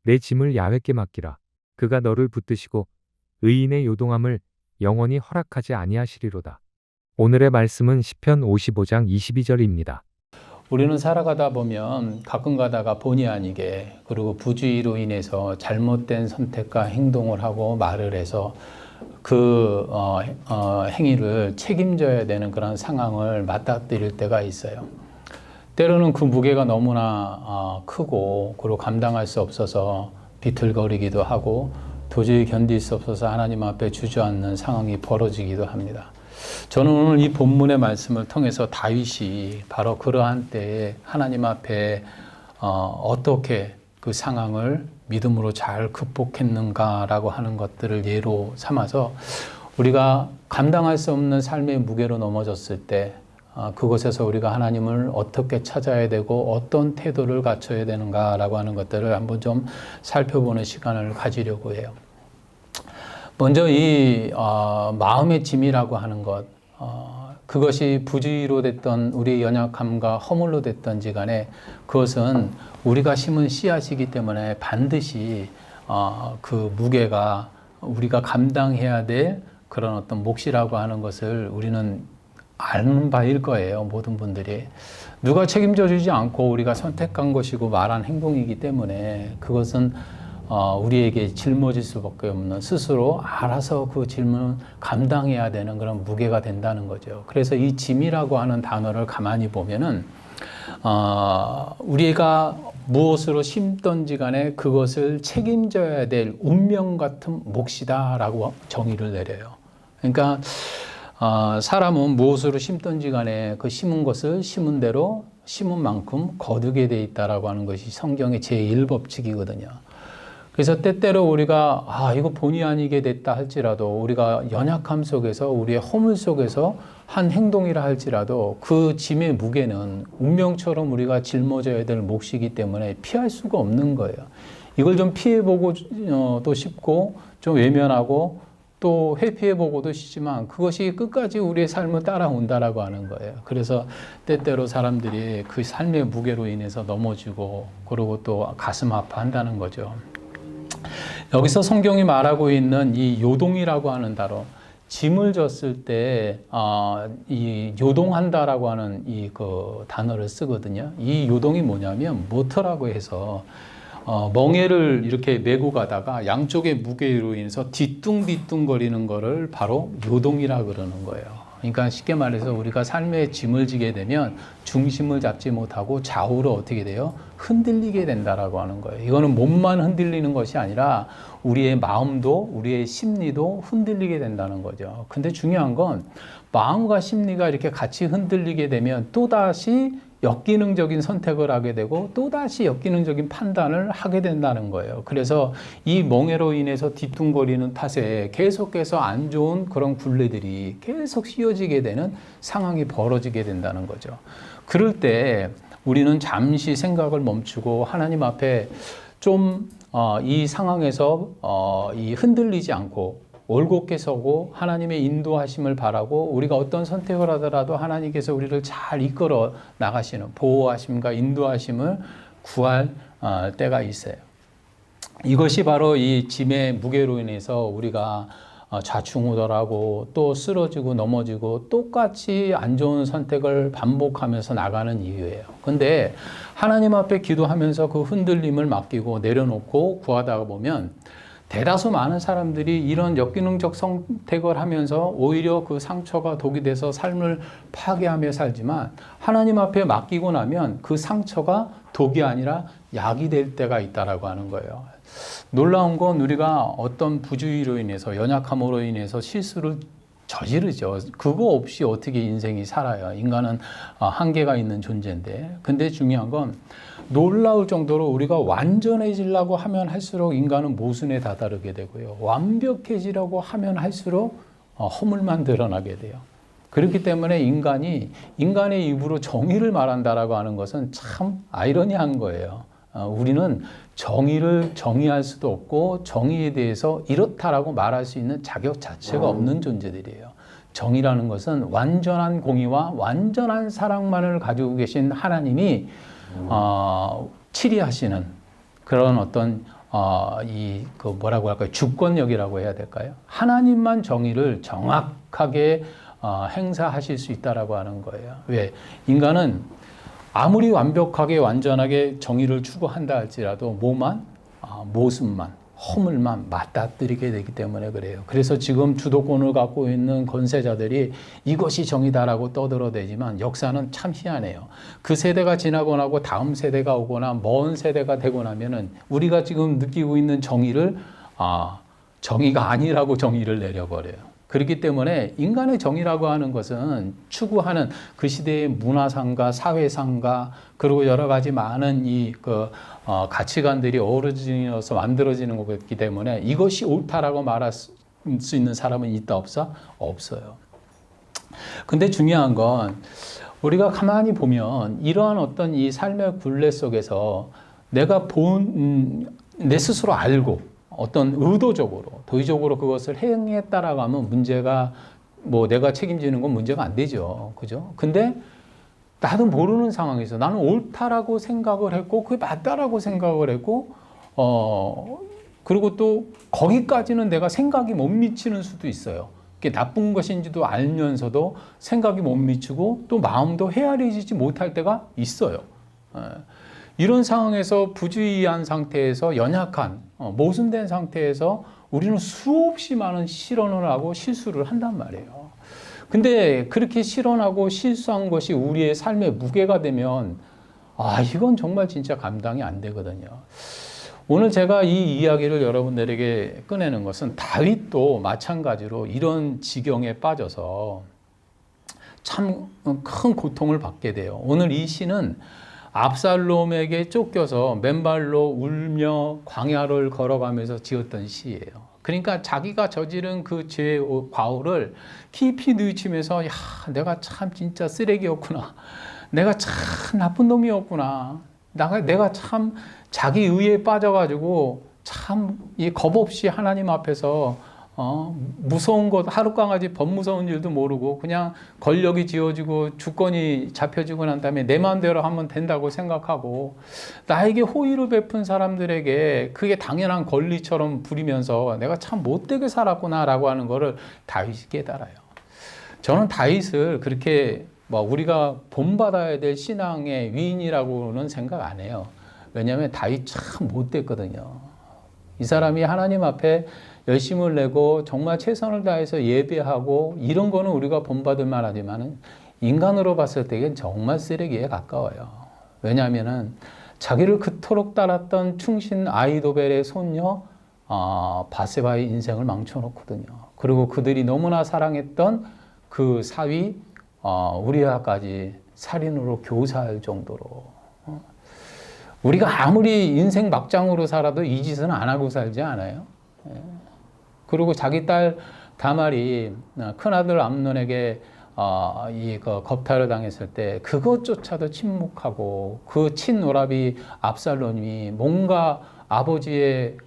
내 짐을 야훼께 맡기라. 그가 너를 붙드시고 의인의 요동함을 영원히 허락하지 아니하시리로다. 오늘의 말씀은 시편 55장 22절입니다. 우리는 살아가다 보면 가끔 가다가 본의 아니게 그리고 부주의로 인해서 잘못된 선택과 행동을 하고 말을 해서 그 행위를 책임져야 되는 그런 상황을 맞닥뜨릴 때가 있어요. 때로는 그 무게가 너무나 크고 그리고 감당할 수 없어서 비틀거리기도 하고 도저히 견딜 수 없어서 하나님 앞에 주저앉는 상황이 벌어지기도 합니다. 저는 오늘 이 본문의 말씀을 통해서 다윗이 바로 그러한 때에 하나님 앞에 어떻게 그 상황을 믿음으로 잘 극복했는가라고 하는 것들을 예로 삼아서 우리가 감당할 수 없는 삶의 무게로 넘어졌을 때 그곳에서 우리가 하나님을 어떻게 찾아야 되고 어떤 태도를 갖춰야 되는가라고 하는 것들을 한번 좀 살펴보는 시간을 가지려고 해요. 먼저 이 마음의 짐이라고 하는 것, 그것이 부주의로 됐던 우리의 연약함과 허물로 됐던지 간에 그것은 우리가 심은 씨앗이기 때문에 반드시 그 무게가 우리가 감당해야 될 그런 어떤 몫이라고 하는 것을 우리는 아는 바일 거예요. 모든 분들이. 누가 책임져 주지 않고 우리가 선택한 것이고 말한 행동이기 때문에 그것은 우리에게 짊어질 수밖에 없는 스스로 알아서 그 짐을 감당해야 되는 그런 무게가 된다는 거죠. 그래서 이 짐이라고 하는 단어를 가만히 보면은 우리가 무엇으로 심든지 간에 그것을 책임져야 될 운명 같은 몫이다라고 정의를 내려요. 그러니까 사람은 무엇으로 심든지 간에 그 심은 것을 심은 대로 심은 만큼 거두게 돼 있다라고 하는 것이 성경의 제1법칙이거든요. 그래서 때때로 우리가 이거 본의 아니게 됐다 할지라도 우리가 연약함 속에서 우리의 허물 속에서 한 행동이라 할지라도 그 짐의 무게는 운명처럼 우리가 짊어져야 될 몫이기 때문에 피할 수가 없는 거예요. 이걸 좀 피해보고 또 싶고 좀 외면하고 또 회피해보고도 싶지만 그것이 끝까지 우리의 삶을 따라온다라고 하는 거예요. 그래서 때때로 사람들이 그 삶의 무게로 인해서 넘어지고 그러고 또 가슴 아파한다는 거죠. 여기서 성경이 말하고 있는 이 요동이라고 하는 단어, 짐을 졌을 때 이 요동한다라고 하는 이 그 단어를 쓰거든요. 이 요동이 뭐냐면 모터라고 해서 멍에를 이렇게 메고 가다가 양쪽의 무게로 인해서 뒤뚱뒤뚱거리는 거를 바로 요동이라 그러는 거예요. 그러니까 쉽게 말해서 우리가 삶에 짐을 지게 되면 중심을 잡지 못하고 좌우로 어떻게 돼요? 흔들리게 된다라고 하는 거예요. 이거는 몸만 흔들리는 것이 아니라 우리의 마음도 우리의 심리도 흔들리게 된다는 거죠. 근데 중요한 건 마음과 심리가 이렇게 같이 흔들리게 되면 또다시 역기능적인 선택을 하게 되고 또다시 역기능적인 판단을 하게 된다는 거예요. 그래서 이 멍해로 인해서 뒤뚱거리는 탓에 계속해서 안 좋은 그런 굴레들이 계속 씌워지게 되는 상황이 벌어지게 된다는 거죠. 그럴 때 우리는 잠시 생각을 멈추고 하나님 앞에 좀 이 상황에서 이 흔들리지 않고 올곧게 서고 하나님의 인도하심을 바라고 우리가 어떤 선택을 하더라도 하나님께서 우리를 잘 이끌어 나가시는 보호하심과 인도하심을 구할 때가 있어요. 이것이 바로 이 짐의 무게로 인해서 우리가 좌충우돌하고 또 쓰러지고 넘어지고 똑같이 안 좋은 선택을 반복하면서 나가는 이유예요. 근데 하나님 앞에 기도하면서 그 흔들림을 맡기고 내려놓고 구하다가 보면 대다수 많은 사람들이 이런 역기능적 선택을 하면서 오히려 그 상처가 독이 돼서 삶을 파괴하며 살지만 하나님 앞에 맡기고 나면 그 상처가 독이 아니라 약이 될 때가 있다라고 하는 거예요. 놀라운 건 우리가 어떤 부주의로 인해서 연약함으로 인해서 실수를 저지르죠. 그거 없이 어떻게 인생이 살아요. 인간은 한계가 있는 존재인데. 근데 중요한 건 놀라울 정도로 우리가 완전해지려고 하면 할수록 인간은 모순에 다다르게 되고요. 완벽해지려고 하면 할수록 허물만 드러나게 돼요. 그렇기 때문에 인간의 입으로 정의를 말한다라고 하는 것은 참 아이러니한 거예요. 우리는 정의를 정의할 수도 없고 정의에 대해서 이렇다라고 말할 수 있는 자격 자체가 없는 존재들이에요. 정의라는 것은 완전한 공의와 완전한 사랑만을 가지고 계신 하나님이 치리하시는 그런 어떤 그 뭐라고 할까요? 주권력이라고 해야 될까요? 하나님만 정의를 정확하게 행사하실 수 있다라고 하는 거예요. 왜? 인간은 아무리 완벽하게 완전하게 정의를 추구한다 할지라도 모습만, 허물만 맞닥뜨리게 되기 때문에 그래요. 그래서 지금 주도권을 갖고 있는 권세자들이 이것이 정의다라고 떠들어대지만 역사는 참 희한해요. 그 세대가 지나고 나고 다음 세대가 오거나 먼 세대가 되고 나면은 우리가 지금 느끼고 있는 정의를 정의가 아니라고 정의를 내려버려요. 그렇기 때문에 인간의 정의라고 하는 것은 추구하는 그 시대의 문화상과 사회상과 그리고 여러 가지 많은 가치관들이 어우러지면서 만들어지는 거기 때문에 이것이 옳다라고 말할 수 있는 사람은 있다 없어? 없어요. 근데 중요한 건 우리가 가만히 보면 이러한 어떤 이 삶의 굴레 속에서 내가 내 스스로 알고 어떤 의도적으로, 도의적으로 그것을 행했다라고 하면 문제가 내가 책임지는 건 문제가 안 되죠. 그죠? 근데 나도 모르는 상황에서 나는 옳다라고 생각을 했고, 그게 맞다라고 생각을 했고, 그리고 또 거기까지는 내가 생각이 못 미치는 수도 있어요. 그게 나쁜 것인지도 알면서도 생각이 못 미치고 또 마음도 헤아리지 못할 때가 있어요. 이런 상황에서 부주의한 상태에서 연약한, 모순된 상태에서 우리는 수없이 많은 실언을 하고 실수를 한단 말이에요. 근데 그렇게 실언하고 실수한 것이 우리의 삶의 무게가 되면, 이건 정말 진짜 감당이 안 되거든요. 오늘 제가 이 이야기를 여러분들에게 꺼내는 것은 다윗도 마찬가지로 이런 지경에 빠져서 참 큰 고통을 받게 돼요. 오늘 이 시는 압살롬에게 쫓겨서 맨발로 울며 광야를 걸어가면서 지었던 시예요. 그러니까 자기가 저지른 그 죄의 과오를 깊이 뉘우치면서 내가 참 진짜 쓰레기였구나. 내가 참 나쁜 놈이었구나. 내가 참 자기 의에 빠져가지고 참 겁 없이 하나님 앞에서 무서운 것, 하룻강아지 법 무서운 일도 모르고 그냥 권력이 지어지고 주권이 잡혀지고 난 다음에 내 마음대로 하면 된다고 생각하고 나에게 호의를 베푼 사람들에게 그게 당연한 권리처럼 부리면서 내가 참 못되게 살았구나라고 하는 거를 다윗이 깨달아요. 저는 다윗을 그렇게 우리가 본받아야 될 신앙의 위인이라고는 생각 안 해요. 왜냐하면 다윗 참 못됐거든요. 이 사람이 하나님 앞에 열심을 내고 정말 최선을 다해서 예배하고 이런 거는 우리가 본받을 만하지만 인간으로 봤을 때는 정말 쓰레기에 가까워요. 왜냐하면 자기를 그토록 따랐던 충신 아이도벨의 손녀 바세바의 인생을 망쳐놓거든요. 그리고 그들이 너무나 사랑했던 그 사위 우리아까지 살인으로 교사할 정도로 우리가 아무리 인생 막장으로 살아도 이 짓은 안 하고 살지 않아요? 그리고 자기 딸 다말이 큰아들 암논에게 겁탈을 당했을 때 그것조차도 침묵하고 그 친오라비 압살롬이 뭔가 아버지의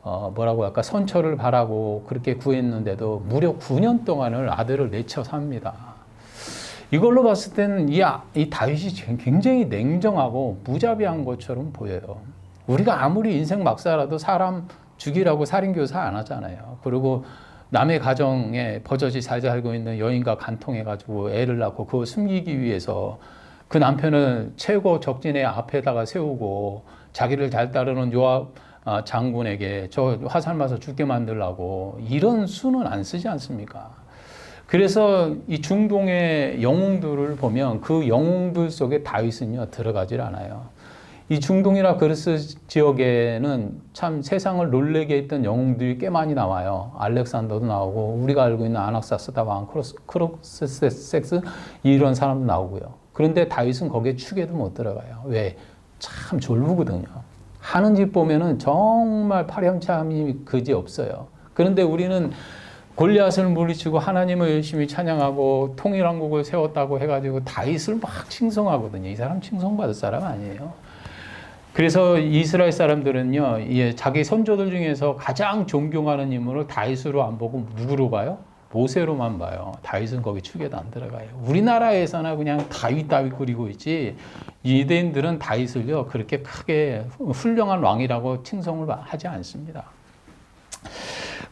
뭐라고 할까 선처를 바라고 그렇게 구했는데도 무려 9년 동안을 아들을 내쳐 삽니다. 이걸로 봤을 때는 이 다윗이 굉장히 냉정하고 무자비한 것처럼 보여요. 우리가 아무리 인생 막 살아도 사람 죽이라고 살인교사 안 하잖아요. 그리고 남의 가정에 버젓이 잘 살고 있는 여인과 간통해가지고 애를 낳고 그걸 숨기기 위해서 그 남편을 최고 적진의 앞에다가 세우고 자기를 잘 따르는 요압 장군에게 저 화살 맞아 죽게 만들라고 이런 수는 안 쓰지 않습니까? 그래서 이 중동의 영웅들을 보면 그 영웅들 속에 다윗은요 들어가질 않아요. 이 중동이나 그리스 지역에는 참 세상을 놀래게 했던 영웅들이 꽤 많이 나와요. 알렉산더도 나오고 우리가 알고 있는 아낙사스다 왕, 크로세섹스 이런 사람도 나오고요. 그런데 다윗은 거기에 축에도 못 들어가요. 왜? 참 졸부거든요. 하는 짓 보면은 정말 파렴치함이 그지 없어요. 그런데 우리는 골리앗을 물리치고 하나님을 열심히 찬양하고 통일왕국을 세웠다고 해가지고 다윗을 막 칭송하거든요. 이 사람 칭송받을 사람 아니에요. 그래서 이스라엘 사람들은요, 자기 선조들 중에서 가장 존경하는 인물을 다윗으로 안 보고 누구로 봐요? 모세로만 봐요. 다윗은 거기 축에도 안 들어가요. 우리나라에서나 그냥 다윗 그리고 있지 유대인들은 다윗을요 그렇게 크게 훌륭한 왕이라고 칭송을 하지 않습니다.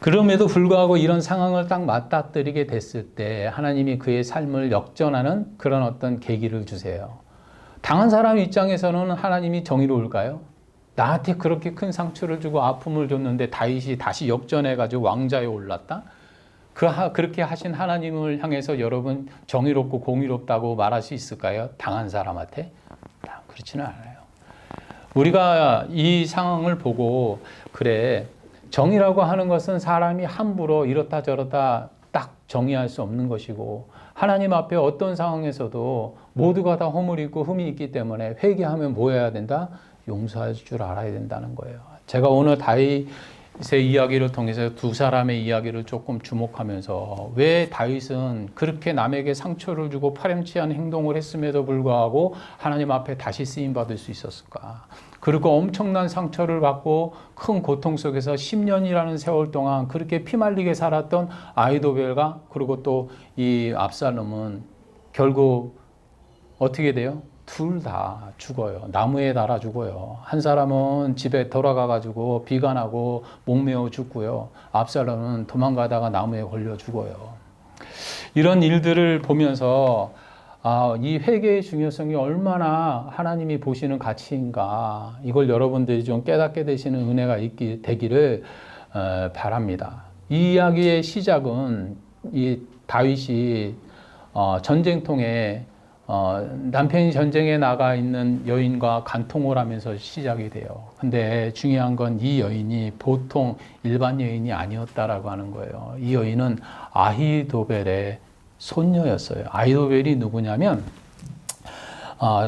그럼에도 불구하고 이런 상황을 딱 맞닥뜨리게 됐을 때 하나님이 그의 삶을 역전하는 그런 어떤 계기를 주세요. 당한 사람 입장에서는 하나님이 정의로울까요? 나한테 그렇게 큰 상처를 주고 아픔을 줬는데 다윗이 다시 역전해가지고 왕좌에 올랐다? 그렇게 하신 하나님을 향해서 여러분 정의롭고 공의롭다고 말할 수 있을까요? 당한 사람한테? 그렇지는 않아요. 우리가 이 상황을 보고 그래, 정의라고 하는 것은 사람이 함부로 이렇다 저렇다 딱 정의할 수 없는 것이고 하나님 앞에 어떤 상황에서도 모두가 다 허물이 있고 흠이 있기 때문에 회개하면 뭐 해야 된다? 용서할 줄 알아야 된다는 거예요. 제가 오늘 다윗의 이야기를 통해서 두 사람의 이야기를 조금 주목하면서 왜 다윗은 그렇게 남에게 상처를 주고 파렴치한 행동을 했음에도 불구하고 하나님 앞에 다시 쓰임받을 수 있었을까? 그리고 엄청난 상처를 받고 큰 고통 속에서 10년이라는 세월 동안 그렇게 피말리게 살았던 아히도벨과 그리고 또 이 압살롬은 결국 어떻게 돼요? 둘 다 죽어요. 나무에 달아 죽어요. 한 사람은 집에 돌아가가지고 비가 나고 목매어 죽고요. 압살롬은 도망가다가 나무에 걸려 죽어요. 이런 일들을 보면서 이 회개의 중요성이 얼마나 하나님이 보시는 가치인가 이걸 여러분들이 좀 깨닫게 되시는 은혜가 되기를 바랍니다. 이 이야기의 시작은 이 다윗이 전쟁통에 남편이 전쟁에 나가 있는 여인과 간통을 하면서 시작이 돼요. 근데 중요한 건 이 여인이 보통 일반 여인이 아니었다라고 하는 거예요. 이 여인은 아히도벨의 손녀였어요. 아히도벨이 누구냐면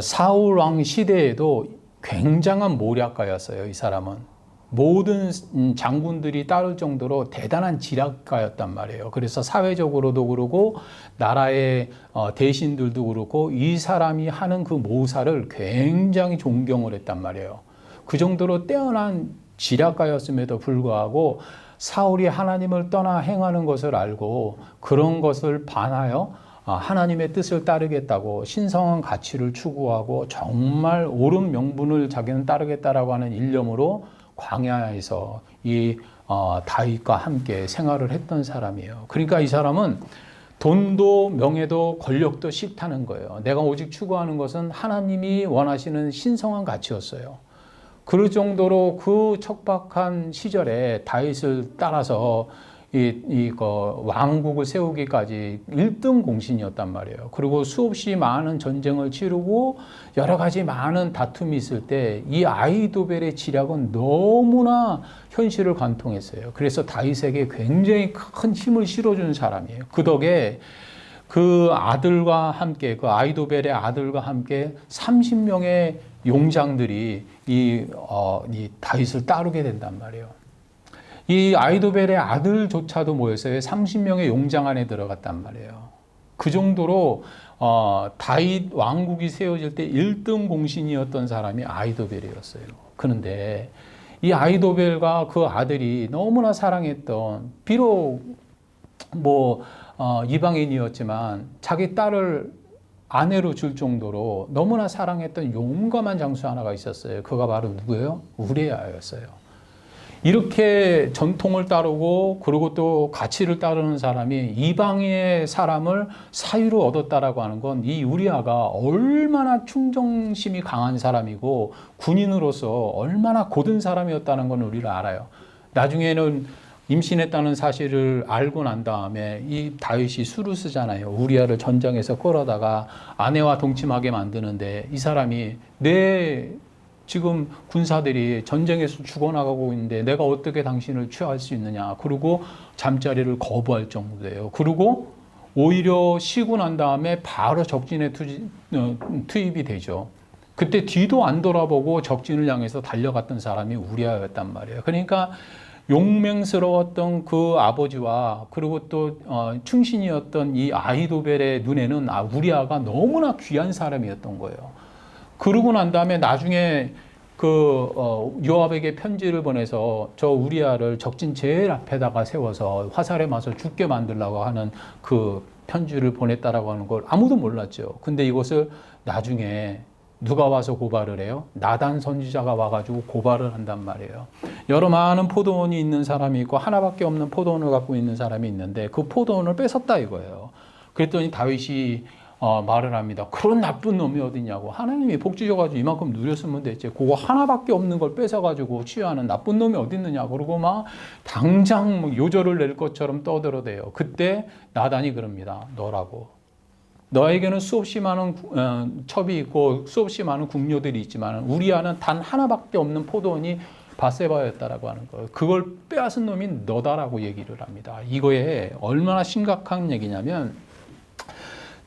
사울 왕 시대에도 굉장한 모략가였어요. 이 사람은 모든 장군들이 따를 정도로 대단한 지략가였단 말이에요. 그래서 사회적으로도 그러고 나라의 대신들도 그렇고 이 사람이 하는 그 모사를 굉장히 존경을 했단 말이에요. 그 정도로 뛰어난 지략가였음에도 불구하고 사울이 하나님을 떠나 행하는 것을 알고 그런 것을 반하여 하나님의 뜻을 따르겠다고 신성한 가치를 추구하고 정말 옳은 명분을 자기는 따르겠다라고 하는 일념으로 광야에서 이 다윗과 함께 생활을 했던 사람이에요. 그러니까 이 사람은 돈도 명예도 권력도 싫다는 거예요. 내가 오직 추구하는 것은 하나님이 원하시는 신성한 가치였어요. 그럴 정도로 그 척박한 시절에 다윗을 따라서 왕국을 세우기까지 1등 공신이었단 말이에요. 그리고 수없이 많은 전쟁을 치르고 여러 가지 많은 다툼이 있을 때 이 아히도벨의 지략은 너무나 현실을 관통했어요. 그래서 다윗에게 굉장히 큰 힘을 실어준 사람이에요. 그 덕에 그 아들과 함께 그 아히도벨의 아들과 함께 30명의 용장들이 이 다윗을 따르게 된단 말이에요. 이 아히도벨의 아들조차도 모였어요. 30명의 용장 안에 들어갔단 말이에요. 그 정도로 다윗 왕국이 세워질 때 1등 공신이었던 사람이 아히도벨이었어요. 그런데 이 아히도벨과 그 아들이 너무나 사랑했던 비록 이방인이었지만 자기 딸을 아내로 줄 정도로 너무나 사랑했던 용감한 장수 하나가 있었어요. 그가 바로 누구예요? 우리아였어요. 이렇게 전통을 따르고 그리고 또 가치를 따르는 사람이 이방의 사람을 사유로 얻었다라고 하는 건 이 우리아가 얼마나 충정심이 강한 사람이고 군인으로서 얼마나 고든 사람이었다는 건 우리를 알아요. 나중에는 임신했다는 사실을 알고 난 다음에 이 다윗이 수를 쓰잖아요. 우리아를 전장에서 끌어다가 아내와 동침하게 만드는데 이 사람이 지금 군사들이 전쟁에서 죽어나가고 있는데 내가 어떻게 당신을 취할 수 있느냐. 그리고 잠자리를 거부할 정도예요. 그리고 오히려 쉬고 난 다음에 바로 적진에 투입이 되죠. 그때 뒤도 안 돌아보고 적진을 향해서 달려갔던 사람이 우리아였단 말이에요. 그러니까 용맹스러웠던 그 아버지와 그리고 또 충신이었던 이 아히도벨의 눈에는 우리아가 너무나 귀한 사람이었던 거예요. 그러고 난 다음에 나중에 요압에게 편지를 보내서 저 우리아를 적진 제일 앞에다가 세워서 화살에 맞아 죽게 만들려고 하는 그 편지를 보냈다라고 하는 걸 아무도 몰랐죠. 근데 이것을 나중에 누가 와서 고발을 해요? 나단 선지자가 와가지고 고발을 한단 말이에요. 여러 많은 포도원이 있는 사람이 있고 하나밖에 없는 포도원을 갖고 있는 사람이 있는데 그 포도원을 뺏었다 이거예요. 그랬더니 다윗이 말을 합니다. 그런 나쁜 놈이 어딨냐고. 하나님이 복 주셔가지고 이만큼 누렸으면 됐지. 그거 하나밖에 없는 걸 뺏어가지고 취하는 나쁜 놈이 어딨느냐. 그러고 막 당장 뭐 요절을 낼 것처럼 떠들어대요. 그때 나단이 그럽니다. 너라고. 너에게는 수없이 많은 첩이 있고 수없이 많은 궁녀들이 있지만 우리아는 단 하나밖에 없는 포도원이 바세바였다라고 하는 거예요. 그걸 빼앗은 놈이 너다라고 얘기를 합니다. 이거에 얼마나 심각한 얘기냐면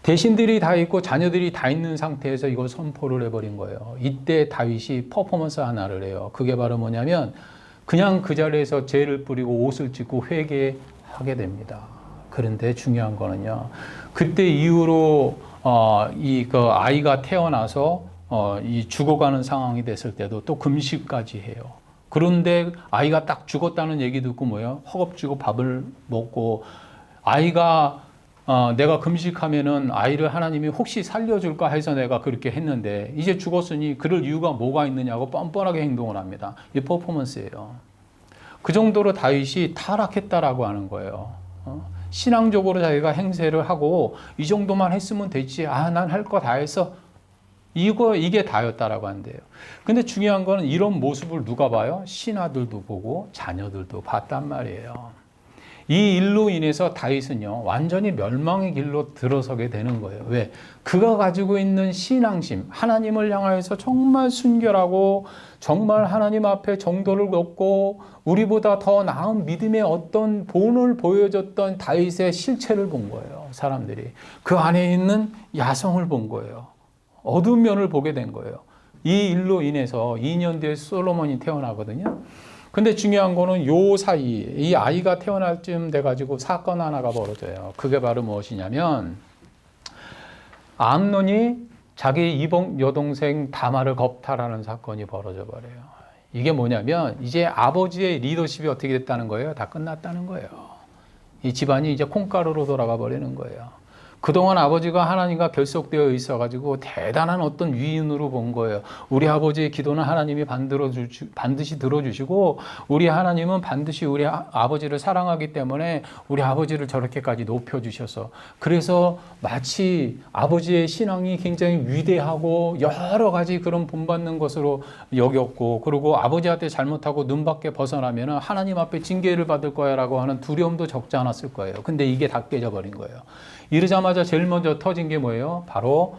대신들이 다 있고 자녀들이 다 있는 상태에서 이걸 선포를 해버린 거예요. 이때 다윗이 퍼포먼스 하나를 해요. 그게 바로 뭐냐면 그냥 그 자리에서 죄를 뿌리고 옷을 찢고 회개하게 됩니다. 그런데 중요한 거는요. 그때 이후로 그 아이가 태어나서 이 죽어가는 상황이 됐을 때도 또 금식까지 해요. 그런데 아이가 딱 죽었다는 얘기 듣고 뭐예요? 허겁지겁 밥을 먹고 아이가 내가 금식하면은 아이를 하나님이 혹시 살려줄까 해서 내가 그렇게 했는데 이제 죽었으니 그럴 이유가 뭐가 있느냐고 뻔뻔하게 행동을 합니다. 이 퍼포먼스예요. 그 정도로 다윗이 타락했다라고 하는 거예요. 신앙적으로 자기가 행세를 하고 이 정도만 했으면 됐지. 난 할 거 다 했어. 이게 다였다라고 한대요. 근데 중요한 거는 이런 모습을 누가 봐요? 신하들도 보고 자녀들도 봤단 말이에요. 이 일로 인해서 다윗은요, 완전히 멸망의 길로 들어서게 되는 거예요. 왜? 그가 가지고 있는 신앙심, 하나님을 향하여서 정말 순결하고 정말 하나님 앞에 정도를 얻고 우리보다 더 나은 믿음의 어떤 본을 보여줬던 다윗의 실체를 본 거예요. 사람들이. 그 안에 있는 야성을 본 거예요. 어두운 면을 보게 된 거예요. 이 일로 인해서 2년 뒤에 솔로몬이 태어나거든요. 근데 중요한 거는 요 사이, 이 아이가 태어날 쯤 돼가지고 사건 하나가 벌어져요. 그게 바로 무엇이냐면, 암논이 자기 이복 여동생 다말을 겁탈하는 사건이 벌어져 버려요. 이게 뭐냐면, 이제 아버지의 리더십이 어떻게 됐다는 거예요? 다 끝났다는 거예요. 이 집안이 이제 콩가루로 돌아가 버리는 거예요. 그동안 아버지가 하나님과 결속되어 있어가지고 대단한 어떤 위인으로 본 거예요. 우리 아버지의 기도는 하나님이 반드시 들어주시고 우리 하나님은 반드시 우리 아버지를 사랑하기 때문에 우리 아버지를 저렇게까지 높여주셔서 그래서 마치 아버지의 신앙이 굉장히 위대하고 여러 가지 그런 본받는 것으로 여겼고 그리고 아버지한테 잘못하고 눈 밖에 벗어나면 하나님 앞에 징계를 받을 거야 라고 하는 두려움도 적지 않았을 거예요. 근데 이게 다 깨져버린 거예요. 이러자마자 제일 먼저 터진 게 뭐예요? 바로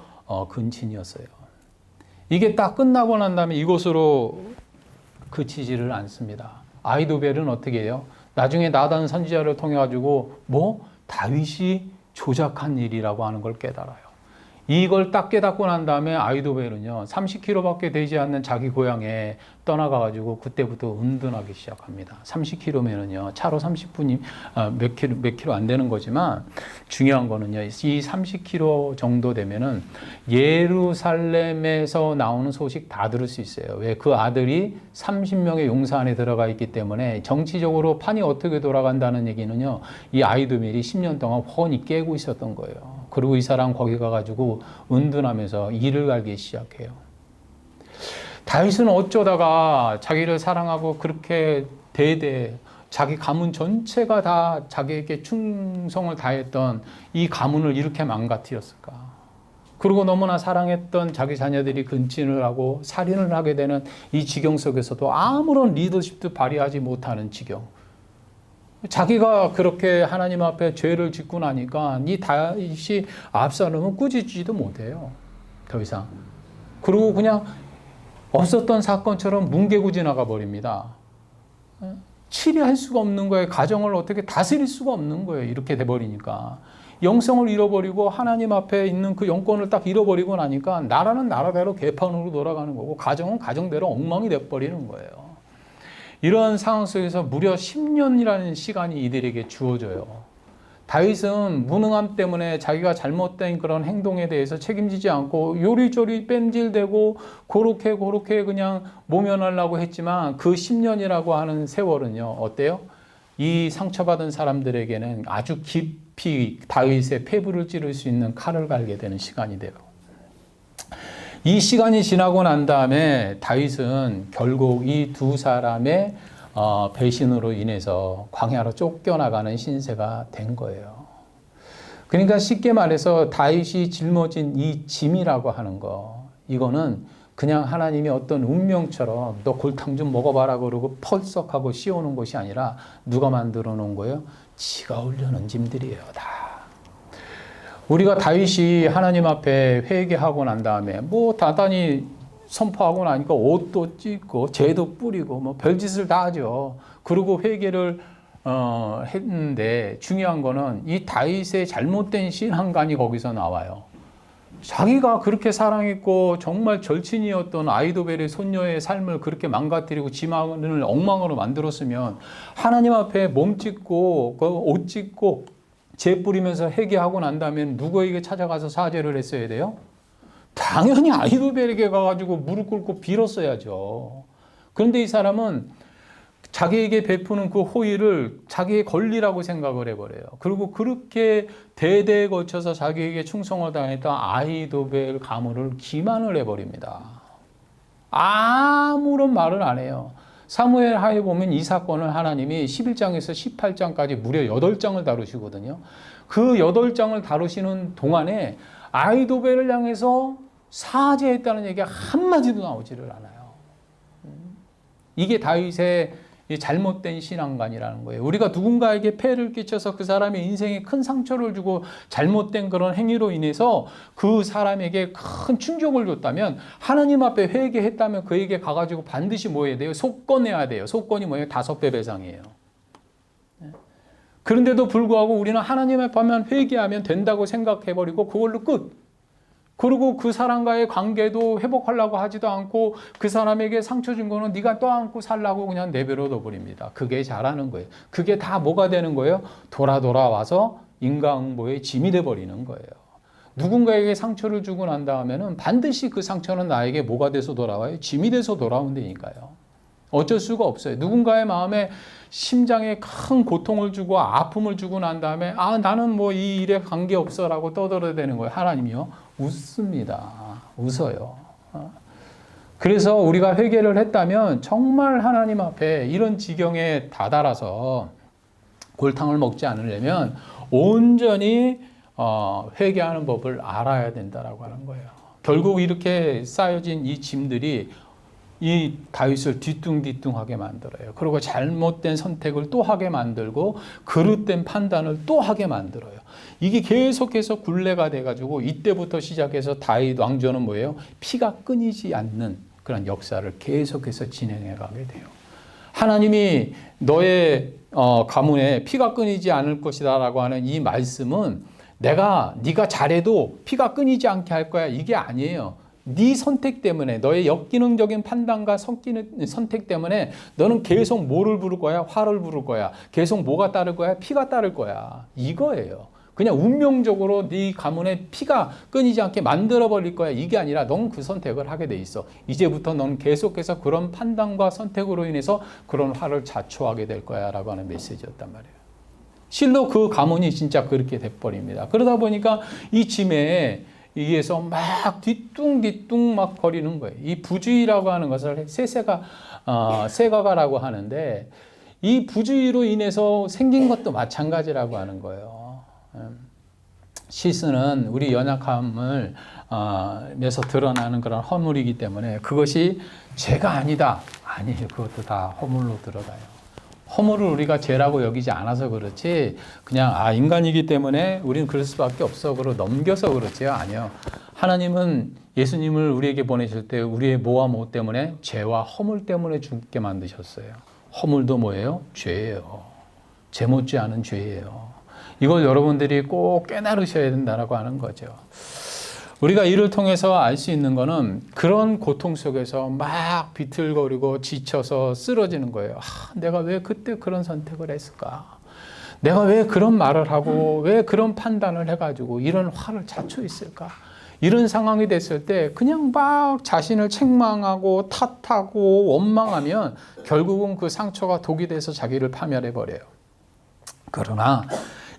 근친이었어요. 이게 딱 끝나고 난 다음에 이것으로 그치지를 않습니다. 아히도벨은 어떻게 해요? 나중에 나단 선지자를 통해 가지고 다윗이 조작한 일이라고 하는 걸 깨달아요. 이걸 딱 깨닫고 난 다음에 아히도벨은요 30km밖에 되지 않는 자기 고향에 떠나가가지고 그때부터 은둔하기 시작합니다. 30km면은요 차로 30분이 몇 킬로 안 되는 거지만 중요한 거는요 이 30km 정도 되면은 예루살렘에서 나오는 소식 다 들을 수 있어요. 왜? 그 아들이 30명의 용사 안에 들어가 있기 때문에 정치적으로 판이 어떻게 돌아간다는 얘기는요 이 아히도벨이 10년 동안 훤히 깨고 있었던 거예요. 그리고 이 사람 거기 가가지고 은둔하면서 이를 갈기 시작해요. 다윗은 어쩌다가 자기를 사랑하고 그렇게 자기 가문 전체가 다 자기에게 충성을 다했던 이 가문을 이렇게 망가뜨렸을까? 그리고 너무나 사랑했던 자기 자녀들이 근친을 하고 살인을 하게 되는 이 지경 속에서도 아무런 리더십도 발휘하지 못하는 지경. 자기가 그렇게 하나님 앞에 죄를 짓고 나니까 이 다윗이 압살롬은 꾸짖지도 못해요. 더 이상. 그리고 그냥 없었던 사건처럼 뭉개고 지나가 버립니다. 치리할 수가 없는 거예요. 가정을 어떻게 다스릴 수가 없는 거예요. 이렇게 돼버리니까. 영성을 잃어버리고 하나님 앞에 있는 그 영권을 딱 잃어버리고 나니까 나라는 나라대로 개판으로 돌아가는 거고 가정은 가정대로 엉망이 돼버리는 거예요. 이런 상황 속에서 무려 10년이라는 시간이 이들에게 주어져요. 다윗은 무능함 때문에 자기가 잘못된 그런 행동에 대해서 책임지지 않고 요리조리 뺀질대고 고렇게 그냥 모면하려고 했지만 그 10년이라고 하는 세월은요, 어때요? 이 상처받은 사람들에게는 아주 깊이 다윗의 폐부를 찌를 수 있는 칼을 갈게 되는 시간이 돼요. 이 시간이 지나고 난 다음에 다윗은 결국 이 두 사람의 배신으로 인해서 광야로 쫓겨나가는 신세가 된 거예요. 그러니까 쉽게 말해서 다윗이 짊어진 이 짐이라고 하는 거, 이거는 그냥 하나님이 어떤 운명처럼 너 골탕 좀 먹어봐라 그러고 펄썩하고 씌워놓은 것이 아니라 누가 만들어 놓은 거예요? 지가 올려놓은 짐들이에요, 다. 우리가 다윗이 하나님 앞에 회개하고 난 다음에 뭐 단단히 선포하고 나니까 옷도 찢고 죄도 뿌리고 뭐 별짓을 다 하죠. 그리고 회개를 했는데 중요한 거는 이 다윗의 잘못된 신앙관이 거기서 나와요. 자기가 그렇게 사랑했고 정말 절친이었던 아이도벨의 손녀의 삶을 그렇게 망가뜨리고 지망을 엉망으로 만들었으면 하나님 앞에 몸 찢고 옷 찢고 죄 뿌리면서 회개하고 난 다음에 누구에게 찾아가서 사죄를 했어야 돼요? 당연히 아이도벨에게 가가지고 무릎 꿇고 빌었어야죠. 그런데 이 사람은 자기에게 베푸는 그 호의를 자기의 권리라고 생각을 해버려요. 그리고 그렇게 대대에 거쳐서 자기에게 충성을 당했던 아이도벨 가문을 기만을 해버립니다. 아무런 말을 안 해요. 사무엘 하에 보면 이 사건을 하나님이 11장에서 18장까지 무려 8장을 다루시거든요. 그 8장을 다루시는 동안에 아이도벨을 향해서 사죄했다는 얘기가 한마디도 나오지를 않아요. 이게 다윗의 잘못된 신앙관이라는 거예요. 우리가 누군가에게 폐를 끼쳐서 그 사람의 인생에 큰 상처를 주고 잘못된 그런 행위로 인해서 그 사람에게 큰 충격을 줬다면 하나님 앞에 회개했다면 그에게 가가지고 반드시 뭐 해야 돼요? 속건해야 돼요. 속건이 뭐예요? 5배 배상이에요. 그런데도 불구하고 우리는 하나님 앞에 회개하면 된다고 생각해버리고 그걸로 끝. 그리고 그 사람과의 관계도 회복하려고 하지도 않고 그 사람에게 상처 준 거는 네가 떠안고 살라고 그냥 내버려 둬버립니다. 그게 잘하는 거예요. 그게 다 뭐가 되는 거예요? 돌아와서 인과응보의 짐이 돼버리는 거예요. 누군가에게 상처를 주고 난 다음에는 반드시 그 상처는 나에게 뭐가 돼서 돌아와요? 짐이 돼서 돌아온다니까요. 어쩔 수가 없어요. 누군가의 마음에 심장에 큰 고통을 주고 아픔을 주고 난 다음에 나는 뭐 이 일에 관계없어라고 떠들어대는 거예요. 하나님이요? 웃습니다. 웃어요. 그래서 우리가 회개를 했다면 정말 하나님 앞에 이런 지경에 다다라서 골탕을 먹지 않으려면 온전히 회개하는 법을 알아야 된다라고 하는 거예요. 결국 이렇게 쌓여진 이 짐들이 이 다윗을 뒤뚱뒤뚱하게 만들어요. 그리고 잘못된 선택을 또 하게 만들고 그릇된 판단을 또 하게 만들어요. 이게 계속해서 굴레가 돼가지고 이때부터 시작해서 다윗 왕조는 뭐예요? 피가 끊이지 않는 그런 역사를 계속해서 진행해 가게 돼요. 하나님이 너의 가문에 피가 끊이지 않을 것이다 라고 하는 이 말씀은 네가 잘해도 피가 끊이지 않게 할 거야 이게 아니에요. 네 선택 때문에 너의 역기능적인 판단과 선택 때문에 너는 계속 뭐를 부를 거야? 화를 부를 거야. 계속 뭐가 따를 거야? 피가 따를 거야. 이거예요. 그냥 운명적으로 네 가문에 피가 끊이지 않게 만들어버릴 거야. 이게 아니라 넌 그 선택을 하게 돼 있어. 이제부터 넌 계속해서 그런 판단과 선택으로 인해서 그런 화를 자초하게 될 거야 라고 하는 메시지였단 말이에요. 실로 그 가문이 진짜 그렇게 돼버립니다. 그러다 보니까 이 짐에 의해서 막 뒤뚱뒤뚱 막 거리는 거예요. 이 부주의라고 하는 것을 세가가라고 하는데 이 부주의로 인해서 생긴 것도 마찬가지라고 하는 거예요. 시스는 우리 연약함을 에서 드러나는 그런 허물이기 때문에 그것이 죄가 아니다. 아니에요. 그것도 다 허물로 들어가요. 허물을 우리가 죄라고 여기지 않아서 그렇지 그냥 인간이기 때문에 우리는 그럴 수밖에 없어 그러고 넘겨서 그렇지요. 아니요. 하나님은 예수님을 우리에게 보내실 때 우리의 뭐와 뭐 때문에 죄와 허물 때문에 죽게 만드셨어요. 허물도 뭐예요? 죄예요. 죄 못지 않은 죄예요. 이걸 여러분들이 꼭 깨달으셔야 된다고 하는 거죠. 우리가 이를 통해서 알 수 있는 거는 그런 고통 속에서 막 비틀거리고 지쳐서 쓰러지는 거예요. 내가 왜 그때 그런 선택을 했을까? 내가 왜 그런 말을 하고 왜 그런 판단을 해가지고 이런 화를 자초했을까? 이런 상황이 됐을 때 그냥 막 자신을 책망하고 탓하고 원망하면 결국은 그 상처가 독이 돼서 자기를 파멸해버려요. 그러나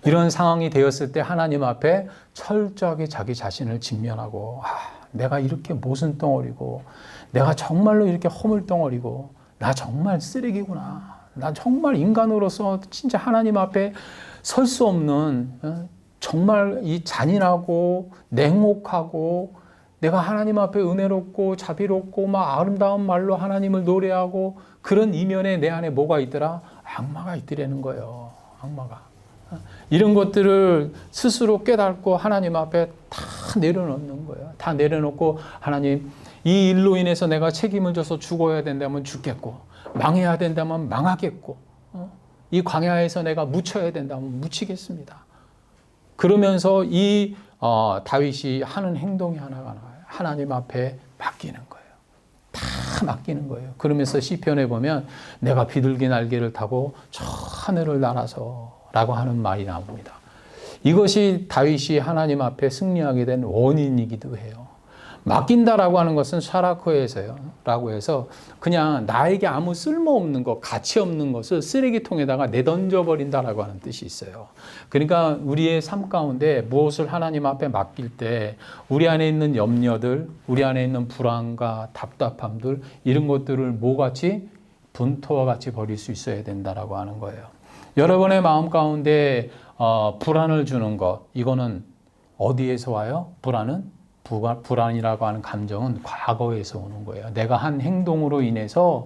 이런 상황이 되었을 때 하나님 앞에 철저하게 자기 자신을 직면하고 내가 이렇게 모순 덩어리고, 내가 정말로 이렇게 허물 덩어리고, 나 정말 쓰레기구나. 나 정말 인간으로서 진짜 하나님 앞에 설 수 없는, 정말 이 잔인하고 냉혹하고, 내가 하나님 앞에 은혜롭고 자비롭고 막 아름다운 말로 하나님을 노래하고 그런 이면에 내 안에 뭐가 있더라? 악마가 있더라는 거예요. 악마가. 이런 것들을 스스로 깨닫고 하나님 앞에 다 내려놓는 거예요. 다 내려놓고, 하나님, 이 일로 인해서 내가 책임을 져서 죽어야 된다면 죽겠고, 망해야 된다면 망하겠고, 이 광야에서 내가 묻혀야 된다면 묻히겠습니다. 그러면서 이 다윗이 하는 행동이 하나가 나와요. 하나님 앞에 맡기는 거예요. 다 맡기는 거예요. 그러면서 시편에 보면 내가 비둘기 날개를 타고 저 하늘을 날아서 라고 하는 말이 나옵니다. 이것이 다윗이 하나님 앞에 승리하게 된 원인이기도 해요. 맡긴다라고 하는 것은 샤라코에서요. 라고 해서 그냥 나에게 아무 쓸모없는 것, 가치 없는 것을 쓰레기통에다가 내던져 버린다라고 하는 뜻이 있어요. 그러니까 우리의 삶 가운데 무엇을 하나님 앞에 맡길 때 우리 안에 있는 염려들, 우리 안에 있는 불안과 답답함들, 이런 것들을 뭐같이 분토와 같이 버릴 수 있어야 된다라고 하는 거예요. 여러분의 마음 가운데 불안을 주는 것, 이거는 어디에서 와요? 불안이라고 하는 감정은 과거에서 오는 거예요. 내가 한 행동으로 인해서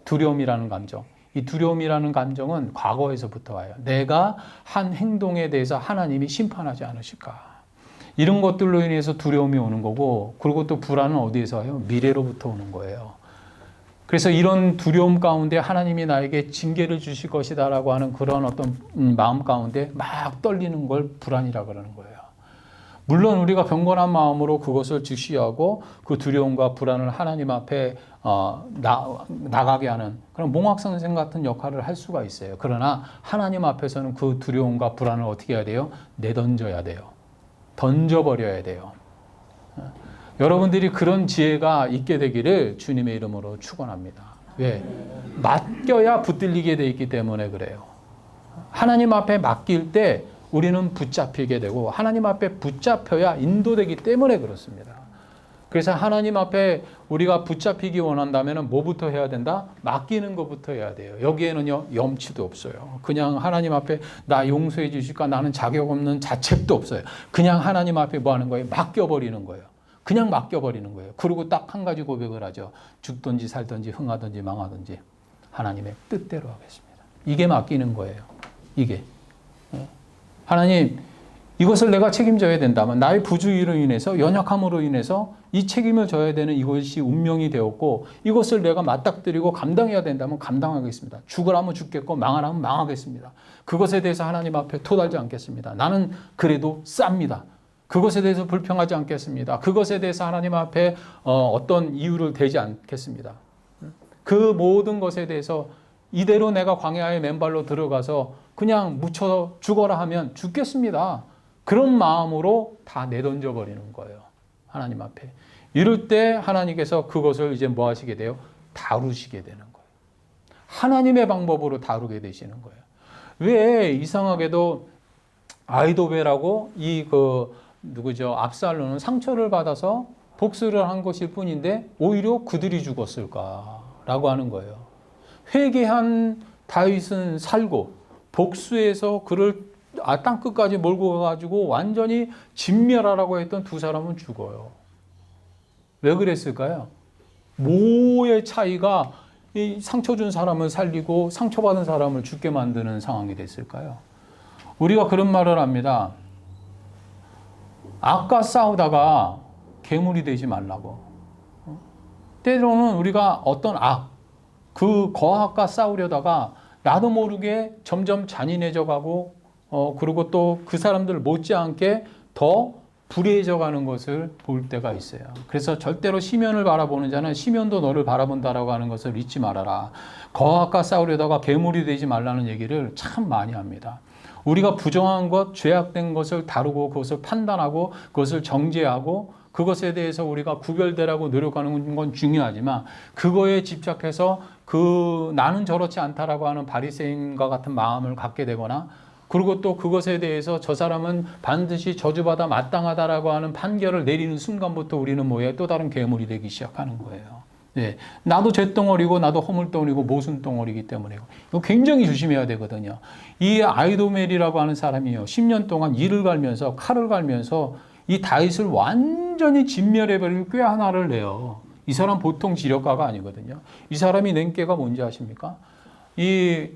두려움이라는 감정. 이 두려움이라는 감정은 과거에서부터 와요. 내가 한 행동에 대해서 하나님이 심판하지 않으실까. 이런 것들로 인해서 두려움이 오는 거고, 그리고 또 불안은 어디에서 와요? 미래로부터 오는 거예요. 그래서 이런 두려움 가운데 하나님이 나에게 징계를 주실 것이다라고 하는 그런 어떤 마음 가운데 막 떨리는 걸 불안이라고 그러는 거예요. 물론 우리가 경건한 마음으로 그것을 직시하고 그 두려움과 불안을 하나님 앞에 나가게 하는 그런 몽학선생 같은 역할을 할 수가 있어요. 그러나 하나님 앞에서는 그 두려움과 불안을 어떻게 해야 돼요? 내던져야 돼요. 던져버려야 돼요. 여러분들이 그런 지혜가 있게 되기를 주님의 이름으로 축원합니다. 왜? 맡겨야 붙들리게 돼 있기 때문에 그래요. 하나님 앞에 맡길 때 우리는 붙잡히게 되고, 하나님 앞에 붙잡혀야 인도되기 때문에 그렇습니다. 그래서 하나님 앞에 우리가 붙잡히기 원한다면 뭐부터 해야 된다? 맡기는 것부터 해야 돼요. 여기에는요, 염치도 없어요. 그냥 하나님 앞에 나 용서해 주실까? 나는 자격 없는 자책도 없어요. 그냥 하나님 앞에 뭐 하는 거예요? 맡겨버리는 거예요. 그냥 맡겨버리는 거예요. 그리고 딱 한 가지 고백을 하죠. 죽든지 살든지 흥하든지 망하든지 하나님의 뜻대로 하겠습니다. 이게 맡기는 거예요. 이게. 하나님, 이것을 내가 책임져야 된다면 나의 부주의로 인해서, 연약함으로 인해서 이 책임을 져야 되는 이것이 운명이 되었고, 이것을 내가 맞닥뜨리고 감당해야 된다면 감당하겠습니다. 죽으라면 죽겠고 망하라면 망하겠습니다. 그것에 대해서 하나님 앞에 토달지 않겠습니다. 나는 그래도 쌉니다. 그것에 대해서 불평하지 않겠습니다. 그것에 대해서 하나님 앞에 어떤 이유를 대지 않겠습니다. 그 모든 것에 대해서 이대로 내가 광야의 맨발로 들어가서 그냥 묻혀 죽어라 하면 죽겠습니다. 그런 마음으로 다 내던져 버리는 거예요. 하나님 앞에. 이럴 때 하나님께서 그것을 이제 뭐 하시게 돼요? 다루시게 되는 거예요. 하나님의 방법으로 다루게 되시는 거예요. 왜 이상하게도 아이도벨하고 누구죠? 압살롬은 상처를 받아서 복수를 한 것일 뿐인데 오히려 그들이 죽었을까라고 하는 거예요. 회개한 다윗은 살고 복수해서 그를 땅끝까지 몰고 가가지고 완전히 진멸하라고 했던 두 사람은 죽어요. 왜 그랬을까요? 모의 차이가 이 상처 준 사람을 살리고 상처받은 사람을 죽게 만드는 상황이 됐을까요? 우리가 그런 말을 합니다. 악과 싸우다가 괴물이 되지 말라고. 때로는 우리가 어떤 그 거악과 싸우려다가 나도 모르게 점점 잔인해져 가고, 그리고 또 그 사람들 못지않게 더 불의해져 가는 것을 볼 때가 있어요. 그래서 절대로 시면을 바라보는 자는 시면도 너를 바라본다라고 하는 것을 잊지 말아라. 거악과 싸우려다가 괴물이 되지 말라는 얘기를 참 많이 합니다. 우리가 부정한 것, 죄악된 것을 다루고 그것을 판단하고 그것을 정죄하고 그것에 대해서 우리가 구별되라고 노력하는 건 중요하지만 그거에 집착해서 나는 저렇지 않다라고 하는 바리새인과 같은 마음을 갖게 되거나 그리고 또 그것에 대해서 저 사람은 반드시 저주받아 마땅하다라고 하는 판결을 내리는 순간부터 우리는 뭐예요? 또 다른 괴물이 되기 시작하는 거예요. 네, 나도 잿덩어리고 나도 허물덩어리고 모순덩어리이기 때문에 이거 굉장히 조심해야 되거든요. 이 아이도멜이라고 하는 사람이요, 10년 동안 이를 갈면서 칼을 갈면서 이 다윗을 완전히 진멸해버릴 꾀 하나를 내요. 이 사람 보통 지력가가 아니거든요. 이 사람이 낸 꾀가 뭔지 아십니까? 이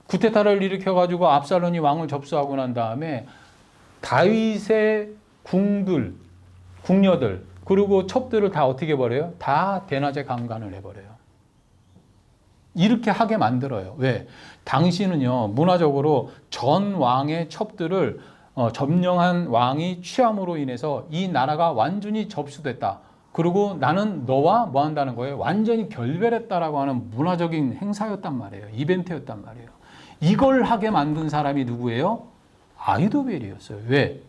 구테타를 일으켜가지고 압살롬이 왕을 접수하고 난 다음에 다윗의 궁녀들 그리고 첩들을 다 어떻게 버려요? 다 대낮에 강간을 해버려요. 이렇게 하게 만들어요. 왜? 당시는요, 문화적으로 전 왕의 첩들을 점령한 왕이 취함으로 인해서 이 나라가 완전히 접수됐다. 그리고 나는 너와 뭐 한다는 거예요? 완전히 결별했다라고 하는 문화적인 행사였단 말이에요. 이벤트였단 말이에요. 이걸 하게 만든 사람이 누구예요? 아히도벨이었어요. 왜?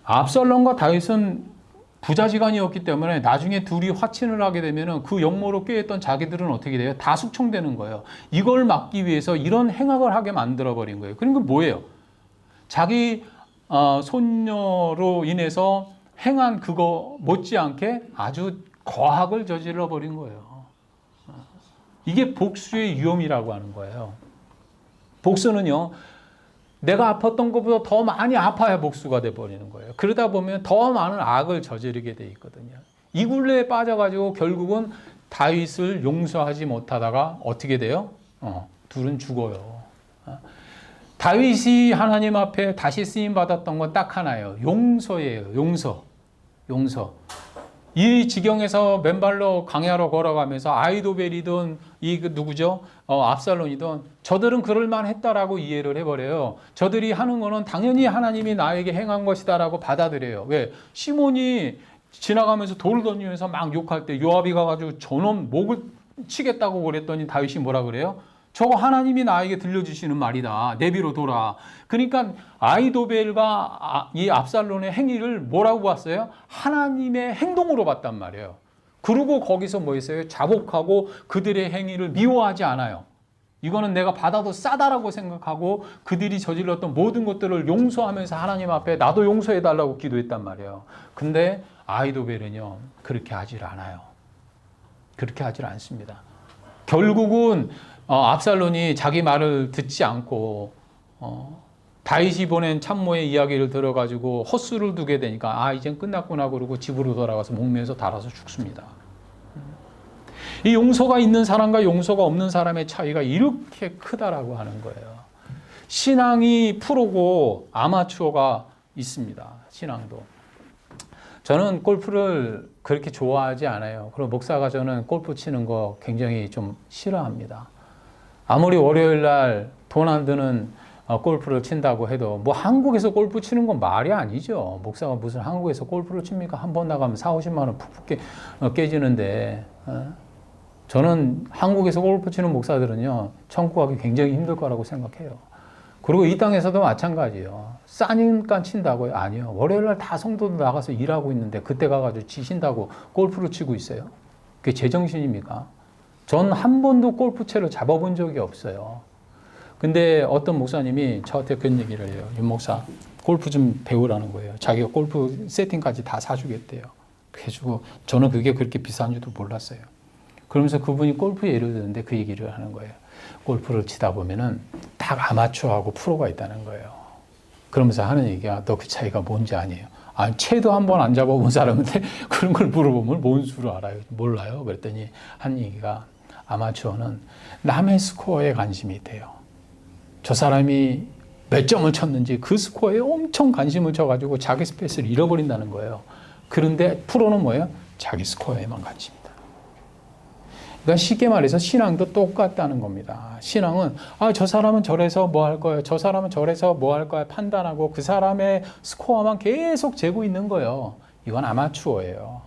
압살롬과 다윗은 부자지간이었기 때문에 나중에 둘이 화친을 하게 되면 그 역모로 꾀했던 자기들은 어떻게 돼요? 다 숙청되는 거예요. 이걸 막기 위해서 이런 행악을 하게 만들어버린 거예요. 그러니까 뭐예요? 자기 손녀로 인해서 행한 그거 못지않게 아주 거악을 저질러 버린 거예요. 이게 복수의 위험이라고 하는 거예요. 복수는요, 내가 아팠던 것보다 더 많이 아파야 복수가 돼버리는 거예요. 그러다 보면 더 많은 악을 저지르게 돼 있거든요. 이 굴레에 빠져가지고 결국은 다윗을 용서하지 못하다가 어떻게 돼요? 둘은 죽어요. 다윗이 하나님 앞에 다시 쓰임 받았던 건 딱 하나예요. 용서예요. 용서. 이 지경에서 맨발로 광야로 걸어가면서 아히도벨이든 누구죠? 압살롬이든 저들은 그럴 만했다라고 이해를 해버려요. 저들이 하는 거는 당연히 하나님이 나에게 행한 것이다라고 받아들여요. 왜? 시몬이 지나가면서 돌을 던지면서 막 욕할 때 요압이 가가지고 저놈 목을 치겠다고 그랬더니 다윗이 뭐라 그래요? 저거 하나님이 나에게 들려주시는 말이다. 내비로 돌아. 그러니까 아히도벨과 이 압살롬의 행위를 뭐라고 봤어요? 하나님의 행동으로 봤단 말이에요. 그리고 거기서 뭐 했어요? 자복하고 그들의 행위를 미워하지 않아요. 이거는 내가 받아도 싸다라고 생각하고 그들이 저질렀던 모든 것들을 용서하면서 하나님 앞에 나도 용서해달라고 기도했단 말이에요. 근데 아히도벨은요, 그렇게 하질 않아요. 그렇게 하질 않습니다. 결국은 압살롬이 자기 말을 듣지 않고 다윗이 보낸 참모의 이야기를 들어가지고 헛수를 두게 되니까 이젠 끝났구나 그러고 집으로 돌아가서 목매에서 달아서 죽습니다. 이 용서가 있는 사람과 용서가 없는 사람의 차이가 이렇게 크다라고 하는 거예요. 신앙이 프로고 아마추어가 있습니다. 신앙도. 저는 골프를 그렇게 좋아하지 않아요. 그리고 목사가 저는 골프 치는 거 굉장히 좀 싫어합니다. 아무리 월요일 날 돈 안 드는 골프를 친다고 해도 뭐 한국에서 골프 치는 건 말이 아니죠. 목사가 무슨 한국에서 골프를 칩니까? 한 번 나가면 4, 50만 원 푹푹 깨지는데 저는 한국에서 골프 치는 목사들은요, 천국 가기 굉장히 힘들 거라고 생각해요. 그리고 이 땅에서도 마찬가지예요. 싸니까 친다고요? 아니요. 월요일 날 다 성도들 나가서 일하고 있는데 그때 가가지고 지신다고 골프를 치고 있어요. 그게 제정신입니까? 전 한 번도 골프채를 잡아본 적이 없어요. 근데 어떤 목사님이 저한테 그런 얘기를 해요. 윤 목사, 골프 좀 배우라는 거예요. 자기가 골프 세팅까지 다 사주겠대요. 해주고 저는 그게 그렇게 비싼 줄도 몰랐어요. 그러면서 그분이 골프 예를 드는데 그 얘기를 하는 거예요. 골프를 치다 보면은 딱 아마추어하고 프로가 있다는 거예요. 그러면서 하는 얘기가 너 그 차이가 뭔지 아니에요. 채도 한 번 안 잡아본 사람한테 그런 걸 물어보면 뭔 수를 알아요? 몰라요. 그랬더니 한 얘기가 아마추어는 남의 스코어에 관심이 돼요. 저 사람이 몇 점을 쳤는지 그 스코어에 엄청 관심을 쳐가지고 자기 스페이스를 잃어버린다는 거예요. 그런데 프로는 뭐예요? 자기 스코어에만 관심이다. 그러니까 쉽게 말해서 신앙도 똑같다는 겁니다. 신앙은 저 사람은 저래서 뭐 할 거예요. 저 사람은 저래서 뭐 할 거야 판단하고 그 사람의 스코어만 계속 재고 있는 거예요. 이건 아마추어예요.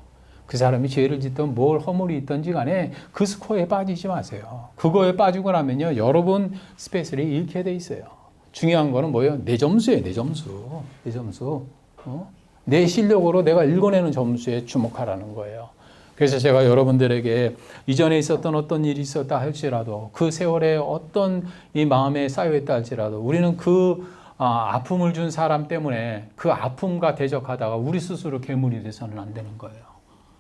그 사람이 죄를 짓든 뭘 허물이 있든지 간에 그 스코어에 빠지지 마세요. 그거에 빠지고 나면요, 여러분 스페이스를 잃게 돼 있어요. 중요한 거는 뭐예요? 내 점수예요. 내 점수. 내 점수. 내 실력으로 내가 읽어내는 점수에 주목하라는 거예요. 그래서 제가 여러분들에게 이전에 있었던 어떤 일이 있었다 할지라도 그 세월에 어떤 이 마음에 쌓여있다 할지라도 우리는 그 아픔을 준 사람 때문에 그 아픔과 대적하다가 우리 스스로 괴물이 돼서는 안 되는 거예요.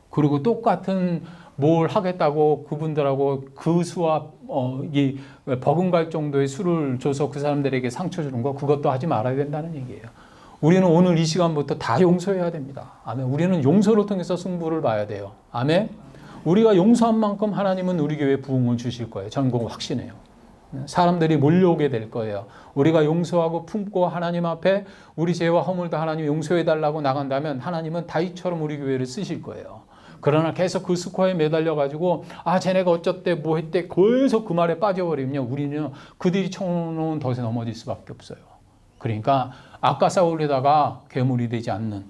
그리고 똑같은 뭘 하겠다고 그분들하고 그 수와 이 버금갈 정도의 수를 줘서 그 사람들에게 상처 주는 거 그것도 하지 말아야 된다는 얘기예요. 우리는 오늘 이 시간부터 다 용서해야 됩니다. 아멘. 우리는 용서를 통해서 승부를 봐야 돼요. 아멘. 우리가 용서한 만큼 하나님은 우리 교회에 부흥을 주실 거예요. 저는 그거 확신해요. 사람들이 몰려오게 될 거예요. 우리가 용서하고 품고 하나님 앞에 우리 죄와 허물도 하나님 용서해 달라고 나간다면 하나님은 다윗처럼 우리 교회를 쓰실 거예요. 그러나 계속 그 스코어에 매달려 가지고 쟤네가 어쩌대 뭐 했대 계속 그 말에 빠져버리면 우리는 그들이 쳐놓은 덫에 넘어질 수밖에 없어요. 그러니까 아까 싸우려다가 괴물이 되지 않는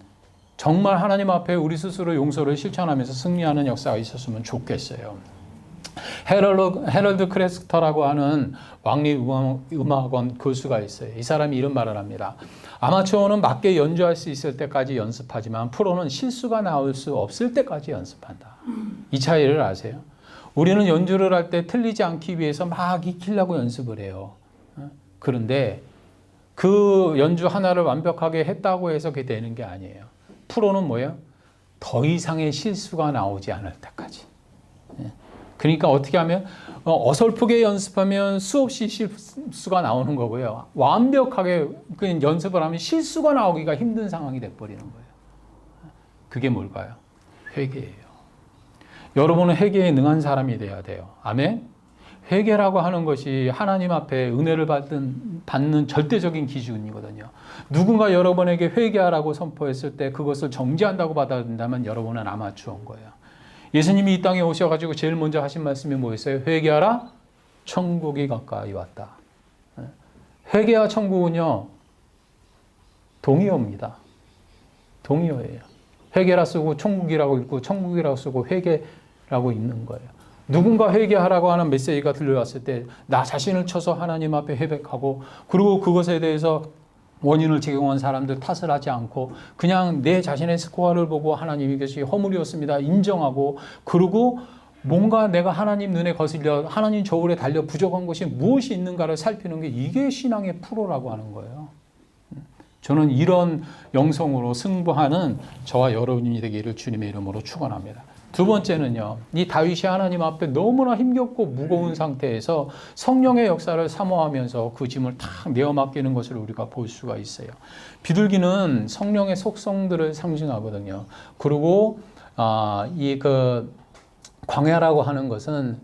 정말 하나님 앞에 우리 스스로 용서를 실천하면서 승리하는 역사가 있었으면 좋겠어요. 헤럴드 크레스터라고 하는 왕립음악원 교수가 있어요. 이 사람이 이런 말을 합니다. 아마추어는 맞게 연주할 수 있을 때까지 연습하지만 프로는 실수가 나올 수 없을 때까지 연습한다. 이 차이를 아세요? 우리는 연주를 할 때 틀리지 않기 위해서 막 익히려고 연습을 해요. 그런데 그 연주 하나를 완벽하게 했다고 해서 그게 되는 게 아니에요. 프로는 뭐예요? 더 이상의 실수가 나오지 않을 때까지. 그러니까 어떻게 하면 어설프게 연습하면 수없이 실수가 나오는 거고요. 완벽하게 연습을 하면 실수가 나오기가 힘든 상황이 돼버리는 거예요. 그게 뭘까요? 회개예요. 여러분은 회개에 능한 사람이 돼야 돼요. 아멘? 회개라고 하는 것이 하나님 앞에 은혜를 받는 절대적인 기준이거든요. 누군가 여러분에게 회개하라고 선포했을 때 그것을 정지한다고 받아들인다면 여러분은 아마추어인 거예요. 예수님이 이 땅에 오셔가지고 제일 먼저 하신 말씀이 뭐였어요? 회개하라, 천국이 가까이 왔다. 회개와 천국은요, 동의어입니다. 동의어예요. 회개라 쓰고 천국이라고 읽고 천국이라고 쓰고 회개라고 읽는 거예요. 누군가 회개하라고 하는 메시지가 들려왔을 때 나 자신을 쳐서 하나님 앞에 회백하고 그리고 그것에 대해서 원인을 제공한 사람들 탓을 하지 않고 그냥 내 자신의 스코어를 보고 하나님 이것이 허물이었습니다 인정하고 그리고 뭔가 내가 하나님 눈에 거슬려 하나님 저울에 달려 부족한 것이 무엇이 있는가를 살피는 게 이게 신앙의 프로라고 하는 거예요. 저는 이런 영성으로 승부하는 저와 여러분이 되기를 주님의 이름으로 축원합니다. 두 번째는요, 이 다윗이 하나님 앞에 너무나 힘겹고 무거운 상태에서 성령의 역사를 사모하면서 그 짐을 탁 내어 맡기는 것을 우리가 볼 수가 있어요. 비둘기는 성령의 속성들을 상징하거든요. 그리고 이 광야라고 하는 것은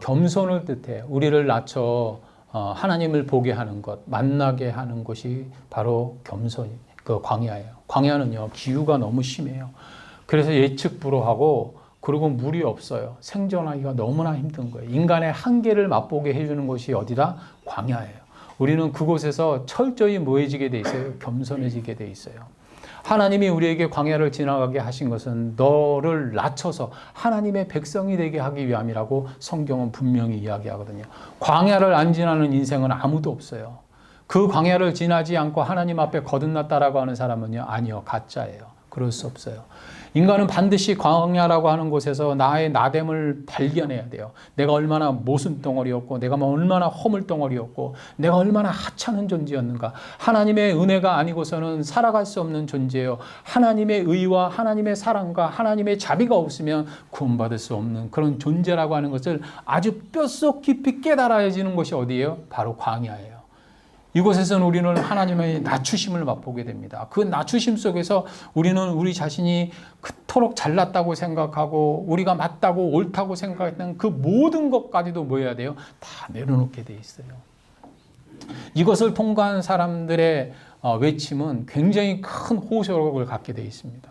겸손을 뜻해요. 우리를 낮춰 하나님을 보게 하는 것, 만나게 하는 것이 바로 겸손, 그 광야예요. 광야는요, 기후가 너무 심해요. 그래서 예측 불허하고 그리고 물이 없어요. 생존하기가 너무나 힘든 거예요. 인간의 한계를 맛보게 해주는 것이 어디다? 광야예요. 우리는 그곳에서 철저히 뭐해지게 돼 있어요? 겸손해지게 돼 있어요. 하나님이 우리에게 광야를 지나가게 하신 것은 너를 낮춰서 하나님의 백성이 되게 하기 위함이라고 성경은 분명히 이야기하거든요. 광야를 안 지나는 인생은 아무도 없어요. 그 광야를 지나지 않고 하나님 앞에 거듭났다라고 하는 사람은요, 아니요, 가짜예요. 그럴 수 없어요. 인간은 반드시 광야라고 하는 곳에서 나의 나됨을 발견해야 돼요. 내가 얼마나 모순 덩어리였고 내가 얼마나 허물 덩어리였고 내가 얼마나 하찮은 존재였는가. 하나님의 은혜가 아니고서는 살아갈 수 없는 존재예요. 하나님의 의와 하나님의 사랑과 하나님의 자비가 없으면 구원받을 수 없는 그런 존재라고 하는 것을 아주 뼛속 깊이 깨달아지는 것이 어디예요? 바로 광야예요. 이곳에서는 우리는 하나님의 낮추심을 맛보게 됩니다. 그 낮추심 속에서 우리는 우리 자신이 그토록 잘났다고 생각하고 우리가 맞다고 옳다고 생각했던 그 모든 것까지도 뭐 해야 돼요? 다 내려놓게 돼 있어요. 이것을 통과한 사람들의 외침은 굉장히 큰 호소력을 갖게 돼 있습니다.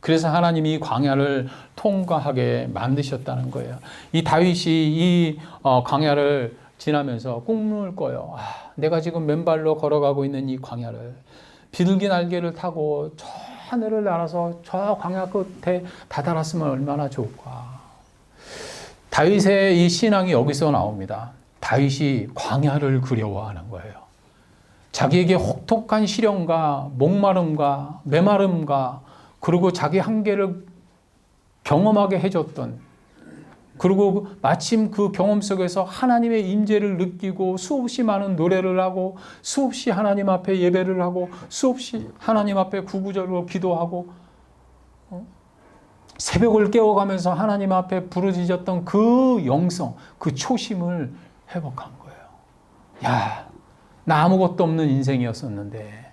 그래서 하나님이 이 광야를 통과하게 만드셨다는 거예요. 이 다윗이 이 광야를 지나면서 꿈을 꿔요. 내가 지금 맨발로 걸어가고 있는 이 광야를 비둘기 날개를 타고 저 하늘을 날아서 저 광야 끝에 다다랐으면 얼마나 좋을까. 다윗의 이 신앙이 여기서 나옵니다. 다윗이 광야를 그리워하는 거예요. 자기에게 혹독한 시련과 목마름과 메마름과 그리고 자기 한계를 경험하게 해줬던, 그리고 마침 그 경험 속에서 하나님의 임재를 느끼고 수없이 많은 노래를 하고 수없이 하나님 앞에 예배를 하고 수없이 하나님 앞에 구구절로 기도하고 새벽을 깨워가면서 하나님 앞에 부르짖었던 그 영성, 그 초심을 회복한 거예요. 야, 나 아무것도 없는 인생이었었는데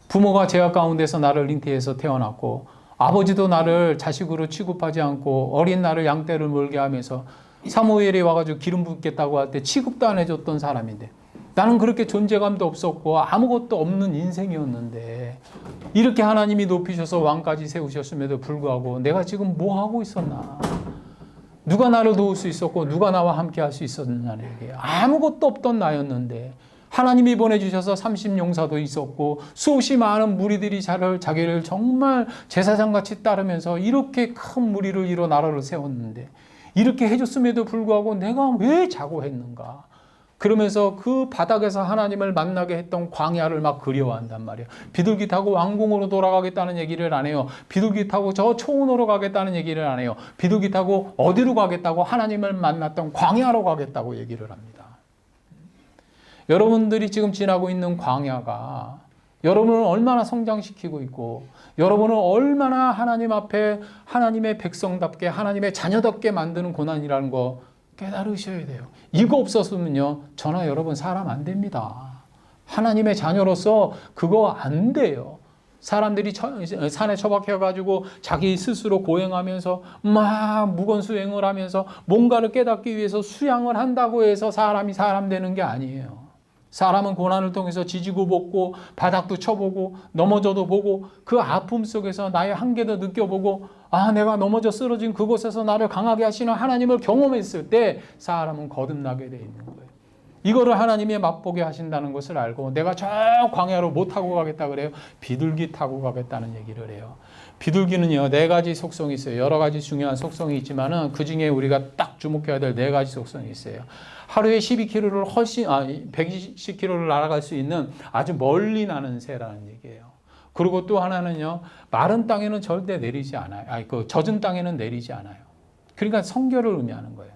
부모가 죄악 가운데서 나를 잉태해서 태어났고 아버지도 나를 자식으로 취급하지 않고 어린 나를 양떼를 몰게 하면서 사무엘이 와가지고 기름 붓겠다고 할 때 취급도 안 해줬던 사람인데 나는 그렇게 존재감도 없었고 아무것도 없는 인생이었는데 이렇게 하나님이 높이셔서 왕까지 세우셨음에도 불구하고 내가 지금 뭐 하고 있었나? 누가 나를 도울 수 있었고 누가 나와 함께 할 수 있었느냐는 얘기예요. 아무것도 없던 나였는데 하나님이 보내주셔서 30용사도 있었고 수없이 많은 무리들이 자기를 정말 제사장같이 따르면서 이렇게 큰 무리를 이뤄 나라를 세웠는데 이렇게 해줬음에도 불구하고 내가 왜 자고 했는가? 그러면서 그 바닥에서 하나님을 만나게 했던 광야를 막 그리워한단 말이에요. 비둘기 타고 왕궁으로 돌아가겠다는 얘기를 안 해요. 비둘기 타고 저 초원으로 가겠다는 얘기를 안 해요. 비둘기 타고 어디로 가겠다고? 하나님을 만났던 광야로 가겠다고 얘기를 합니다. 여러분들이 지금 지나고 있는 광야가 여러분을 얼마나 성장시키고 있고 여러분을 얼마나 하나님 앞에 하나님의 백성답게 하나님의 자녀답게 만드는 고난이라는 거 깨달으셔야 돼요. 이거 없었으면요 저나 여러분 사람 안 됩니다. 하나님의 자녀로서 그거 안 돼요. 사람들이 산에 처박혀가지고 자기 스스로 고행하면서 막 무건수행을 하면서 뭔가를 깨닫기 위해서 수양을 한다고 해서 사람이 사람 되는 게 아니에요. 사람은 고난을 통해서 지지고 볶고 바닥도 쳐보고 넘어져도 보고 그 아픔 속에서 나의 한계도 느껴보고 내가 넘어져 쓰러진 그곳에서 나를 강하게 하시는 하나님을 경험했을 때 사람은 거듭나게 되어 있는 거예요. 이거를 하나님이 맛보게 하신다는 것을 알고 내가 저 광야로 못 타고 가겠다 그래요. 비둘기 타고 가겠다는 얘기를 해요. 비둘기는요 4가지 속성이 있어요. 여러 가지 중요한 속성이 있지만은 그 중에 우리가 딱 주목해야 될 4가지 속성이 있어요. 하루에 12km를 120km를 날아갈 수 있는 아주 멀리 나는 새라는 얘기예요. 그리고 또 하나는요 마른 땅에는 절대 내리지 않아요. 그 젖은 땅에는 내리지 않아요. 그러니까 성결을 의미하는 거예요.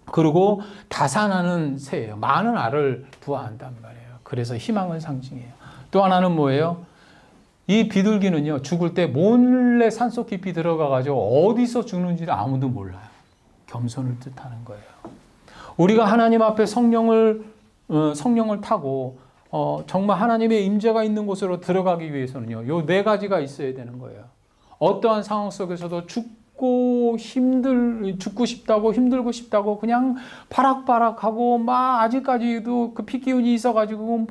그리고 다산하는 새예요. 많은 알을 부화한단 말이에요. 그래서 희망을 상징해요. 또 하나는 뭐예요? 이 비둘기는요 죽을 때 몰래 산속 깊이 들어가가지고 어디서 죽는지를 아무도 몰라요. 겸손을 뜻하는 거예요. 우리가 하나님 앞에 성령을 타고 정말 하나님의 임재가 있는 곳으로 들어가기 위해서는요 요 4가지가 있어야 되는 거예요. 어떠한 상황 속에서도 죽고 싶다고 힘들고 싶다고 그냥 파락파락하고 막 아직까지도 그 피 기운이 있어가지고 막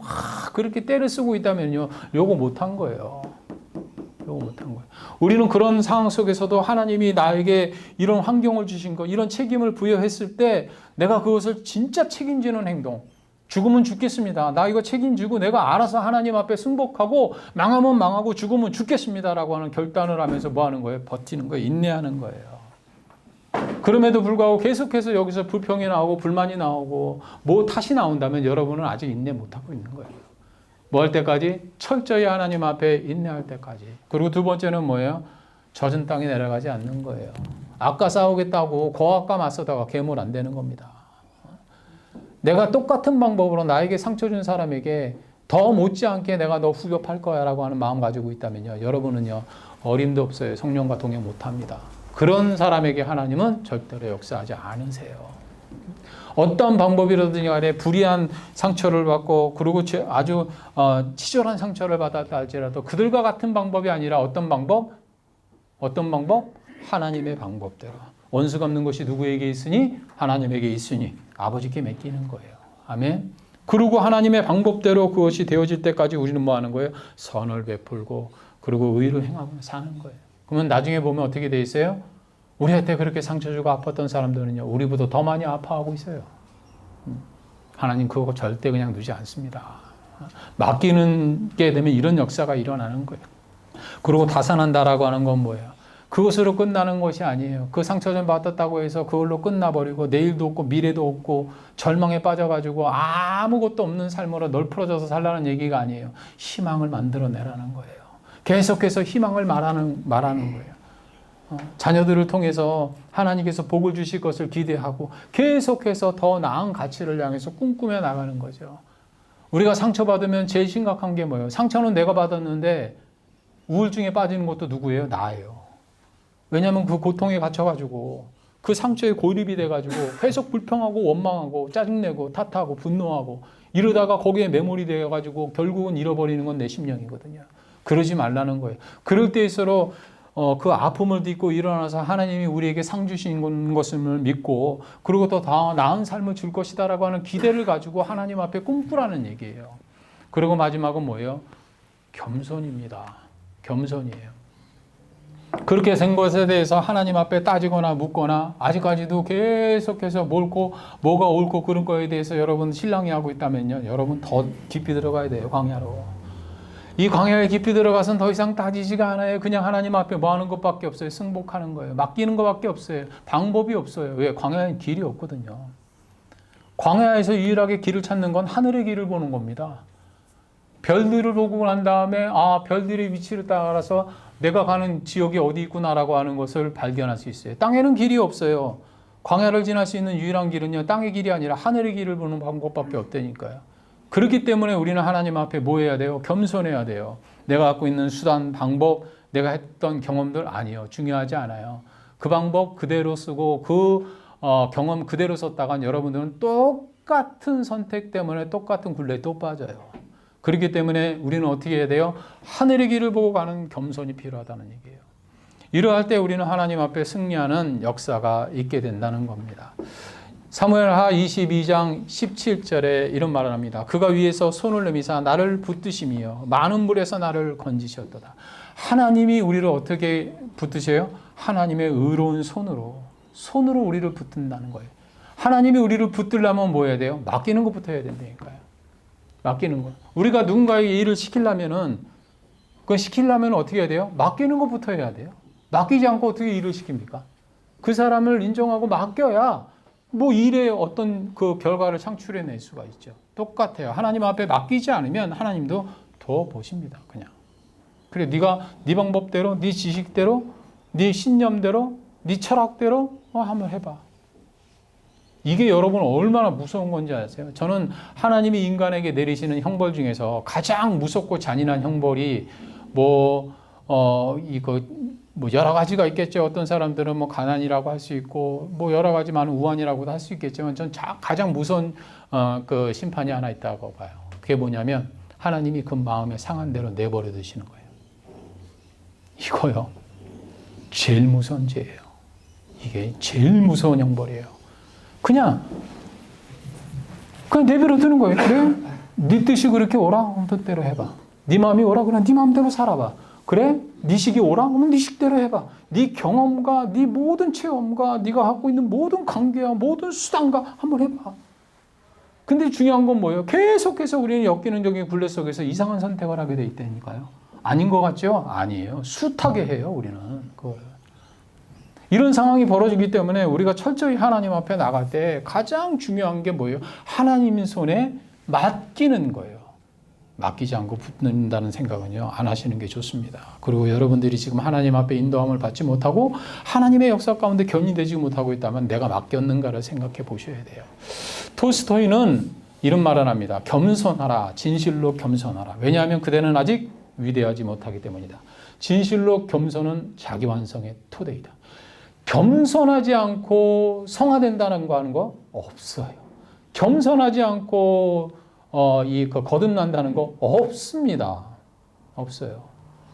그렇게 때를 쓰고 있다면요 요거 못한 거예요. 요거 못한 거예요. 우리는 그런 상황 속에서도 하나님이 나에게 이런 환경을 주신 거, 이런 책임을 부여했을 때 내가 그것을 진짜 책임지는 행동. 죽으면 죽겠습니다. 나 이거 책임지고 내가 알아서 하나님 앞에 승복하고 망하면 망하고 죽으면 죽겠습니다라고 하는 결단을 하면서 뭐 하는 거예요? 버티는 거예요. 인내하는 거예요. 그럼에도 불구하고 계속해서 여기서 불평이 나오고 불만이 나오고 뭐 탓이 나온다면 여러분은 아직 인내 못하고 있는 거예요. 뭐 할 때까지? 철저히 하나님 앞에 인내할 때까지. 그리고 두 번째는 뭐예요? 젖은 땅에 내려가지 않는 거예요. 아까 싸우겠다고 거악과 맞서다가 괴물 안 되는 겁니다. 내가 똑같은 방법으로 나에게 상처 준 사람에게 더 못지않게 내가 너 후벼팔 거야 라고 하는 마음 가지고 있다면요. 여러분은요. 어림도 없어요. 성령과 동행 못합니다. 그런 사람에게 하나님은 절대로 역사하지 않으세요. 어떤 방법이라든지 간에 불의한 상처를 받고 그리고 아주 치졸한 상처를 받았다 할지라도 그들과 같은 방법이 아니라 어떤 방법? 하나님의 방법대로. 원수 갚는 것이 누구에게 있으니? 하나님에게 있으니 아버지께 맡기는 거예요. 아멘. 그리고 하나님의 방법대로 그것이 되어질 때까지 우리는 뭐 하는 거예요? 선을 베풀고 그리고 의를 행하고 사는 거예요. 그러면 나중에 보면 어떻게 돼 있어요? 우리한테 그렇게 상처 주고 아팠던 사람들은요 우리보다 더 많이 아파하고 있어요. 하나님 그거 절대 그냥 두지 않습니다. 맡기는 게 되면 이런 역사가 일어나는 거예요. 그리고 다산한다라고 하는 건 뭐예요? 그것으로 끝나는 것이 아니에요. 그 상처 좀 받았다고 해서 그걸로 끝나버리고 내일도 없고 미래도 없고 절망에 빠져가지고 아무것도 없는 삶으로 널풀어져서 살라는 얘기가 아니에요. 희망을 만들어내라는 거예요. 계속해서 희망을 말하는 거예요. 자녀들을 통해서 하나님께서 복을 주실 것을 기대하고 계속해서 더 나은 가치를 향해서 꿈꾸며 나가는 거죠. 우리가 상처받으면 제일 심각한 게 뭐예요? 상처는 내가 받았는데 우울증에 빠지는 것도 누구예요? 나예요. 왜냐하면 그 고통에 갇혀가지고 그 상처에 고립이 돼가지고 계속 불평하고 원망하고 짜증내고 탓하고 분노하고 이러다가 거기에 매몰이 되어가지고 결국은 잃어버리는 건 내 심령이거든요. 그러지 말라는 거예요. 그럴 때일수록 그 아픔을 딛고 일어나서 하나님이 우리에게 상 주신 것을 믿고 그리고 더 나은 삶을 줄 것이다라고 하는 기대를 가지고 하나님 앞에 꿈꾸라는 얘기예요. 그리고 마지막은 뭐예요? 겸손입니다. 겸손이에요. 그렇게 된 것에 대해서 하나님 앞에 따지거나 묻거나 아직까지도 계속해서 뭐가 옳고 그런 거에 대해서 여러분 실랑이 하고 있다면요. 여러분 더 깊이 들어가야 돼요. 광야로. 이 광야에 깊이 들어가서는 더 이상 따지지가 않아요. 그냥 하나님 앞에 뭐 하는 것밖에 없어요. 승복하는 거예요. 맡기는 것밖에 없어요. 방법이 없어요. 왜? 광야에는 길이 없거든요. 광야에서 유일하게 길을 찾는 건 하늘의 길을 보는 겁니다. 별들을 보고 난 다음에 별들의 위치를 따라서 내가 가는 지역이 어디 있구나라고 하는 것을 발견할 수 있어요. 땅에는 길이 없어요. 광야를 지날 수 있는 유일한 길은요. 땅의 길이 아니라 하늘의 길을 보는 방법밖에 없다니까요. 그렇기 때문에 우리는 하나님 앞에 뭐 해야 돼요? 겸손해야 돼요. 내가 갖고 있는 수단, 방법, 내가 했던 경험들 아니요. 중요하지 않아요. 그 방법 그대로 쓰고 그 경험 그대로 썼다간 여러분들은 똑같은 선택 때문에 똑같은 굴레에 또 빠져요. 그렇기 때문에 우리는 어떻게 해야 돼요? 하늘의 길을 보고 가는 겸손이 필요하다는 얘기예요. 이러할 때 우리는 하나님 앞에 승리하는 역사가 있게 된다는 겁니다. 사무엘하 22장 17절에 이런 말을 합니다. 그가 위에서 손을 내미사 나를 붙드심이여 많은 물에서 나를 건지셨도다. 하나님이 우리를 어떻게 붙드셔요? 하나님의 의로운 손으로 우리를 붙든다는 거예요. 하나님이 우리를 붙들려면 뭐 해야 돼요? 맡기는 것부터 해야 된다니까요. 맡기는 거. 우리가 누군가에게 일을 시키려면 어떻게 해야 돼요? 맡기는 것부터 해야 돼요. 맡기지 않고 어떻게 일을 시킵니까? 그 사람을 인정하고 맡겨야 뭐 일에 어떤 그 결과를 창출해낼 수가 있죠. 똑같아요. 하나님 앞에 맡기지 않으면 하나님도 더 보십니다. 그냥. 그래, 네가 네 방법대로, 네 지식대로, 네 신념대로, 네 철학대로 한번 해봐. 이게 여러분 얼마나 무서운 건지 아세요? 저는 하나님이 인간에게 내리시는 형벌 중에서 가장 무섭고 잔인한 형벌이 여러 가지가 있겠죠. 어떤 사람들은 뭐 가난이라고 할 수 있고 뭐 여러 가지 많은 우환이라고도 할 수 있겠지만 전 가장 무서운 그 심판이 하나 있다고 봐요. 그게 뭐냐면 하나님이 그 마음에 상한 대로 내버려 두시는 거예요. 이거요. 제일 무서운 죄예요. 이게 제일 무서운 형벌이에요. 그냥 내버려 두는 거예요. 그래? 네 뜻이 그렇게 오라? 뜻대로 해봐. 네 마음이 오라? 그럼 네 마음대로 살아봐. 그래? 네 식이 오라? 그럼 네 식대로 해봐. 네 경험과 네 모든 체험과 네가 갖고 있는 모든 관계와 모든 수단과 한번 해봐. 근데 중요한 건 뭐예요? 계속해서 우리는 역기능적인 굴레 속에서 이상한 선택을 하게 돼 있다니까요. 아닌 것 같죠? 아니에요. 숱하게 해요, 우리는. 그걸. 이런 상황이 벌어지기 때문에 우리가 철저히 하나님 앞에 나갈 때 가장 중요한 게 뭐예요? 하나님 손에 맡기는 거예요. 맡기지 않고 붙는다는 생각은요, 안 하시는 게 좋습니다. 그리고 여러분들이 지금 하나님 앞에 인도함을 받지 못하고 하나님의 역사 가운데 견인되지 못하고 있다면 내가 맡겼는가를 생각해 보셔야 돼요. 톨스토이는 이런 말을 합니다. 겸손하라, 진실로 겸손하라. 왜냐하면 그대는 아직 위대하지 못하기 때문이다. 진실로 겸손은 자기 완성의 토대이다. 겸손하지 않고 성화된다는 거 하는 거 없어요. 겸손하지 않고 거듭난다는 거 없습니다. 없어요.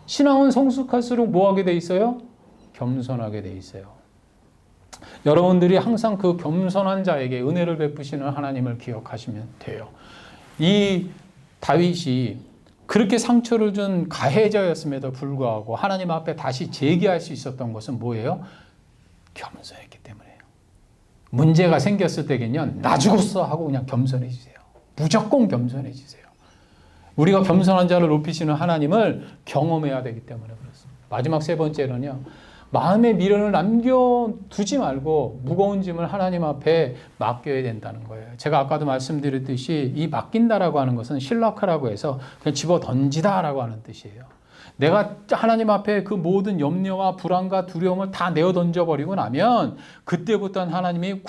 신앙은 성숙할수록 뭐 하게 돼 있어요? 겸손하게 돼 있어요. 여러분들이 항상 그 겸손한 자에게 은혜를 베푸시는 하나님을 기억하시면 돼요. 이 다윗이 그렇게 상처를 준 가해자였음에도 불구하고 하나님 앞에 다시 재기할 수 있었던 것은 뭐예요? 겸손했기 때문에요. 문제가 생겼을 때는요, 나 죽었어 하고 그냥 겸손해지세요. 무조건 겸손해지세요. 우리가 겸손한 자를 높이시는 하나님을 경험해야 되기 때문에 그렇습니다. 마지막 세 번째는요, 마음의 미련을 남겨두지 말고 무거운 짐을 하나님 앞에 맡겨야 된다는 거예요. 제가 아까도 말씀드렸듯이 이 맡긴다라고 하는 것은 실라카라고 해서 그냥 집어 던지다라고 하는 뜻이에요. 내가 하나님 앞에 그 모든 염려와 불안과 두려움을 다 내어 던져버리고 나면 그때부터는 하나님이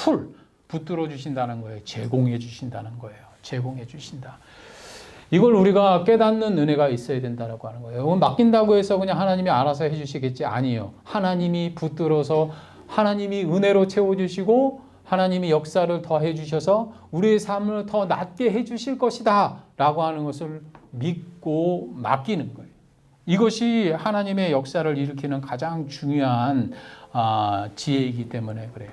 붙들어 주신다는 거예요. 제공해 주신다는 거예요. 제공해 주신다. 이걸 우리가 깨닫는 은혜가 있어야 된다고 하는 거예요. 이건 맡긴다고 해서 그냥 하나님이 알아서 해주시겠지? 아니에요. 하나님이 붙들어서 하나님이 은혜로 채워주시고 하나님이 역사를 더 해주셔서 우리의 삶을 더 낫게 해주실 것이다 라고 하는 것을 믿고 맡기는 거예요. 이것이 하나님의 역사를 일으키는 가장 중요한 지혜이기 때문에 그래요.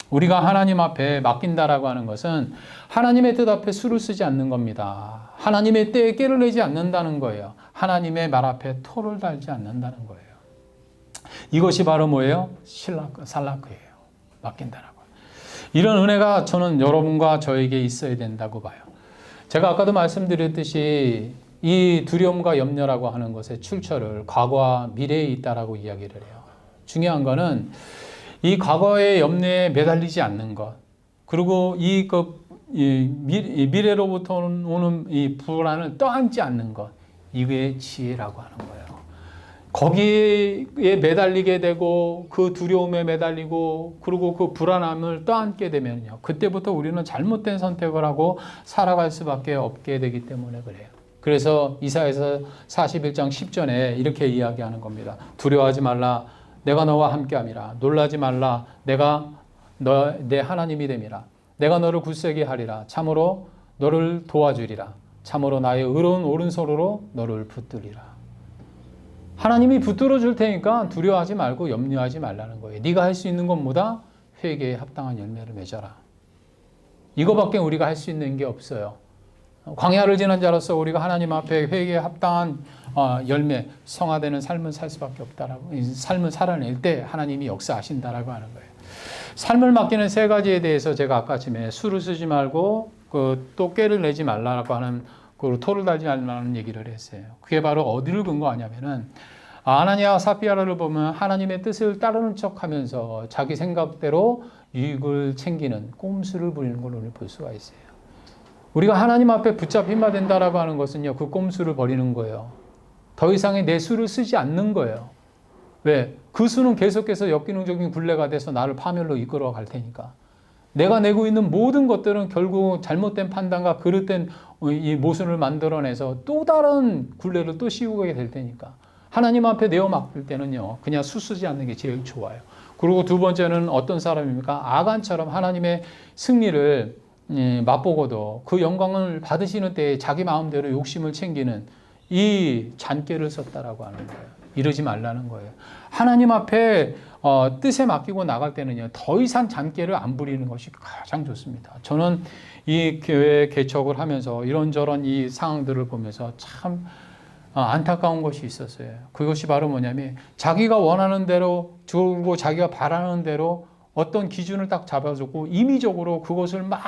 우리가 하나님 앞에 맡긴다라고 하는 것은 하나님의 뜻 앞에 수를 쓰지 않는 겁니다. 하나님의 때에 깨를 내지 않는다는 거예요. 하나님의 말 앞에 토를 달지 않는다는 거예요. 이것이 바로 뭐예요? 살라크예요. 맡긴다라고. 이런 은혜가 저는 여러분과 저에게 있어야 된다고 봐요. 제가 아까도 말씀드렸듯이 이 두려움과 염려라고 하는 것의 출처를 과거와 미래에 있다라고 이야기를 해요. 중요한 거는 이 과거의 염려에 매달리지 않는 것, 그리고 이 미래로부터 오는 이 불안을 떠안지 않는 것, 이게 지혜라고 하는 거예요. 거기에 매달리게 되고 그 두려움에 매달리고 그리고 그 불안함을 떠안게 되면요, 그때부터 우리는 잘못된 선택을 하고 살아갈 수밖에 없게 되기 때문에 그래요. 그래서 이사야서 41장 10절에 이렇게 이야기하는 겁니다. 두려워하지 말라. 내가 너와 함께함이라. 놀라지 말라. 내가 내 하나님이 됨이라. 내가 너를 굳세게 하리라. 참으로 너를 도와주리라. 참으로 나의 의로운 오른손으로 너를 붙들리라. 하나님이 붙들어 줄 테니까 두려워하지 말고 염려하지 말라는 거예요. 네가 할 수 있는 건 뭐다? 회개에 합당한 열매를 맺어라. 이거밖에 우리가 할 수 있는 게 없어요. 광야를 지난 자로서 우리가 하나님 앞에 회개에 합당한 열매, 성화되는 삶을 살 수밖에 없다라고, 삶을 살아낼 때 하나님이 역사하신다라고 하는 거예요. 삶을 맡기는 세 가지에 대해서 제가 아까 전에 수를 쓰지 말고 또 꾀를 내지 말라고 하는, 그리고 토를 달지 말라는 얘기를 했어요. 그게 바로 어디를 근거하냐면은 아나니아와 삽비라를 보면 하나님의 뜻을 따르는 척하면서 자기 생각대로 유익을 챙기는 꼼수를 부리는 걸 우리 볼 수가 있어요. 우리가 하나님 앞에 붙잡힘만 된다라고 하는 것은요, 그 꼼수를 버리는 거예요. 더 이상의 내 수를 쓰지 않는 거예요. 왜? 그 수는 계속해서 역기능적인 굴레가 돼서 나를 파멸로 이끌어 갈 테니까. 내가 내고 있는 모든 것들은 결국 잘못된 판단과 그릇된 이 모순을 만들어내서 또 다른 굴레를 또 씌우게 될 테니까. 하나님 앞에 내어 맡길 때는요, 그냥 수 쓰지 않는 게 제일 좋아요. 그리고 두 번째는 어떤 사람입니까? 아간처럼 하나님의 승리를 맛보고도 그 영광을 받으시는 때에 자기 마음대로 욕심을 챙기는 이 잔꾀를 썼다라고 하는 거예요. 이러지 말라는 거예요. 하나님 앞에 뜻에 맡기고 나갈 때는요, 더 이상 잔꾀를 안 부리는 것이 가장 좋습니다. 저는 이 교회 개척을 하면서 이런저런 이 상황들을 보면서 참 안타까운 것이 있었어요. 그것이 바로 뭐냐면 자기가 원하는 대로 주고 자기가 바라는 대로 어떤 기준을 딱 잡아주고 임의적으로 그것을 막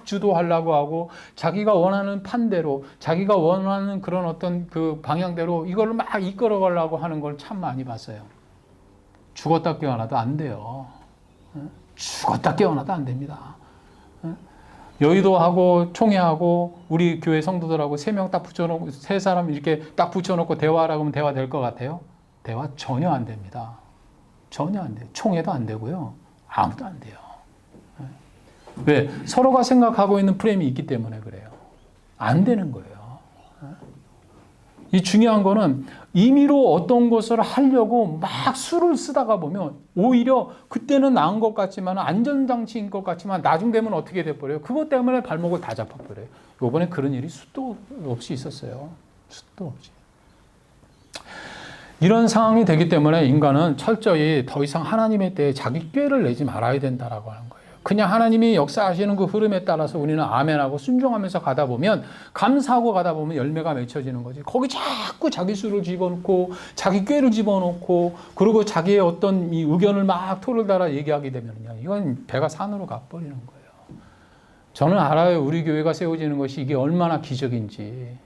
주도하려고 하고 자기가 원하는 판대로 자기가 원하는 그런 어떤 그 방향대로 이걸 막 이끌어가려고 하는 걸 참 많이 봤어요. 죽었다 깨어나도 안 돼요. 죽었다 깨어나도 안 됩니다. 여의도하고 총회하고 우리 교회 성도들하고 3명 딱 붙여놓고 3사람 이렇게 딱 붙여놓고 대화라고 하면 대화 될 것 같아요? 대화 전혀 안 됩니다. 전혀 안 돼요. 총회도 안 되고요. 아무도 안 돼요. 왜? 서로가 생각하고 있는 프레임이 있기 때문에 그래요. 안 되는 거예요. 이 중요한 거는 임의로 어떤 것을 하려고 막 수를 쓰다가 보면 오히려 그때는 나은 것 같지만 안전장치인 것 같지만 나중 되면 어떻게 돼버려요? 그것 때문에 발목을 다 잡아버려요. 이번에 그런 일이 수도 없이 있었어요. 수도 없이. 이런 상황이 되기 때문에 인간은 철저히 더 이상 하나님의 때에 자기 꾀를 내지 말아야 된다라고 하는 거예요. 그냥 하나님이 역사하시는 그 흐름에 따라서 우리는 아멘하고 순종하면서 가다 보면 감사하고 가다 보면 열매가 맺혀지는 거지. 거기 자꾸 자기 수를 집어넣고 자기 꾀를 집어넣고 그리고 자기의 어떤 이 의견을 막 토를 달아 얘기하게 되면요, 이건 배가 산으로 가버리는 거예요. 저는 알아요. 우리 교회가 세워지는 것이 이게 얼마나 기적인지.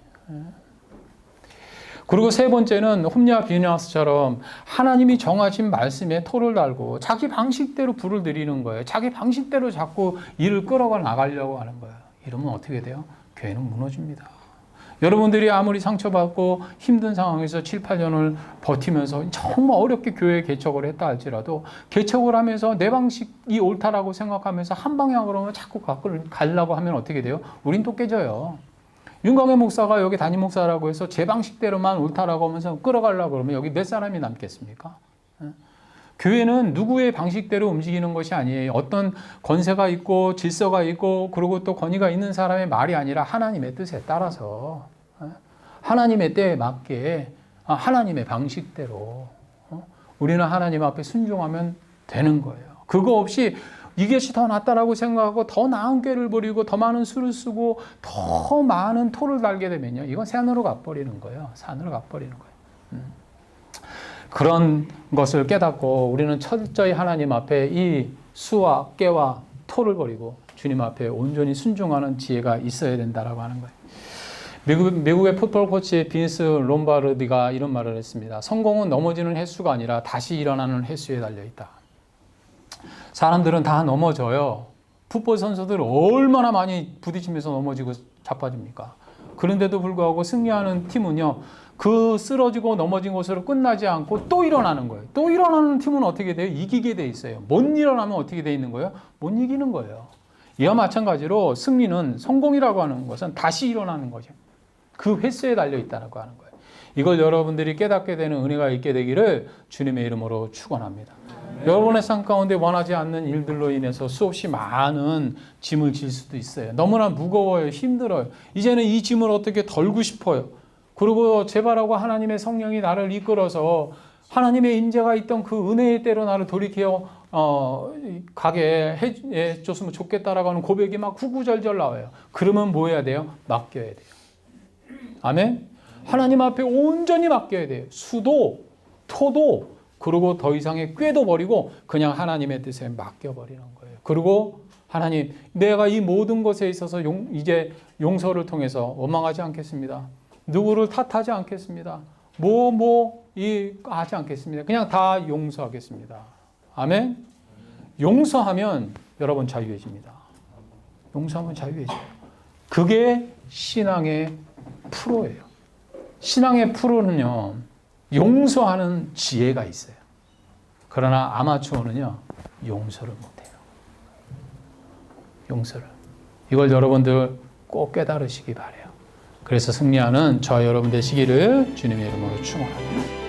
그리고 세 번째는 홈리와 비느하스처럼 하나님이 정하신 말씀에 토를 달고 자기 방식대로 불을 들이는 거예요. 자기 방식대로 자꾸 일을 끌어가 나가려고 하는 거예요. 이러면 어떻게 돼요? 교회는 무너집니다. 여러분들이 아무리 상처받고 힘든 상황에서 7, 8년을 버티면서 정말 어렵게 교회 개척을 했다 할지라도 개척을 하면서 내 방식이 옳다라고 생각하면서 한 방향으로만 자꾸 가려고 하면 어떻게 돼요? 우린 또 깨져요. 윤광의 목사가 여기 담임 목사라고 해서 제 방식대로만 옳다라고 하면서 끌어가려고 그러면 여기 몇 사람이 남겠습니까? 교회는 누구의 방식대로 움직이는 것이 아니에요. 어떤 권세가 있고 질서가 있고 그리고 또 권위가 있는 사람의 말이 아니라 하나님의 뜻에 따라서 하나님의 때에 맞게 하나님의 방식대로 우리는 하나님 앞에 순종하면 되는 거예요. 그거 없이 이것이 더 낫다라고 생각하고 더 나은 꾀를 부리고 더 많은 수를 쓰고 더 많은 토를 달게 되면요. 이건 산으로 가버리는 거예요. 산으로 가버리는 거예요. 그런 것을 깨닫고 우리는 철저히 하나님 앞에 이 수와 깨와 토를 버리고 주님 앞에 온전히 순종하는 지혜가 있어야 된다라고 하는 거예요. 미국의 풋볼 코치 빈스 롬바르디가 이런 말을 했습니다. 성공은 넘어지는 횟수가 아니라 다시 일어나는 횟수에 달려있다. 사람들은 다 넘어져요. 풋볼 선수들 얼마나 많이 부딪히면서 넘어지고 자빠집니까? 그런데도 불구하고 승리하는 팀은요. 그 쓰러지고 넘어진 것으로 끝나지 않고 또 일어나는 거예요. 또 일어나는 팀은 어떻게 돼요? 이기게 돼 있어요. 못 일어나면 어떻게 돼 있는 거예요? 못 이기는 거예요. 이와 마찬가지로 승리는 성공이라고 하는 것은 다시 일어나는 거죠. 그 횟수에 달려 있다고 하는 거예요. 이걸 여러분들이 깨닫게 되는 은혜가 있게 되기를 주님의 이름으로 축원합니다. 여러분의 삶 가운데 원하지 않는 일들로 인해서 수없이 많은 짐을 질 수도 있어요. 너무나 무거워요. 힘들어요. 이제는 이 짐을 어떻게 덜고 싶어요. 그리고 제발하고 하나님의 성령이 나를 이끌어서 하나님의 인재가 있던 그 은혜의 때로 나를 돌이켜 가게 해줬으면 좋겠다라고 하는 고백이 막 구구절절 나와요. 그러면 뭐 해야 돼요? 맡겨야 돼요. 아멘? 하나님 앞에 온전히 맡겨야 돼요. 수도, 토도, 그리고 더 이상의 꾀도 버리고 그냥 하나님의 뜻에 맡겨버리는 거예요. 그리고 하나님, 내가 이 모든 것에 있어서 이제 용서를 통해서 원망하지 않겠습니다. 누구를 탓하지 않겠습니다. 하지 않겠습니다. 그냥 다 용서하겠습니다. 아멘? 용서하면 여러분 자유해집니다. 용서하면 자유해져요. 그게 신앙의 프로예요. 신앙의 프로는요, 용서하는 지혜가 있어요. 그러나 아마추어는요, 용서를 못해요. 용서를. 이걸 여러분들 꼭 깨달으시기 바라요. 그래서 승리하는 저와 여러분 되시기를 주님의 이름으로 축원합니다.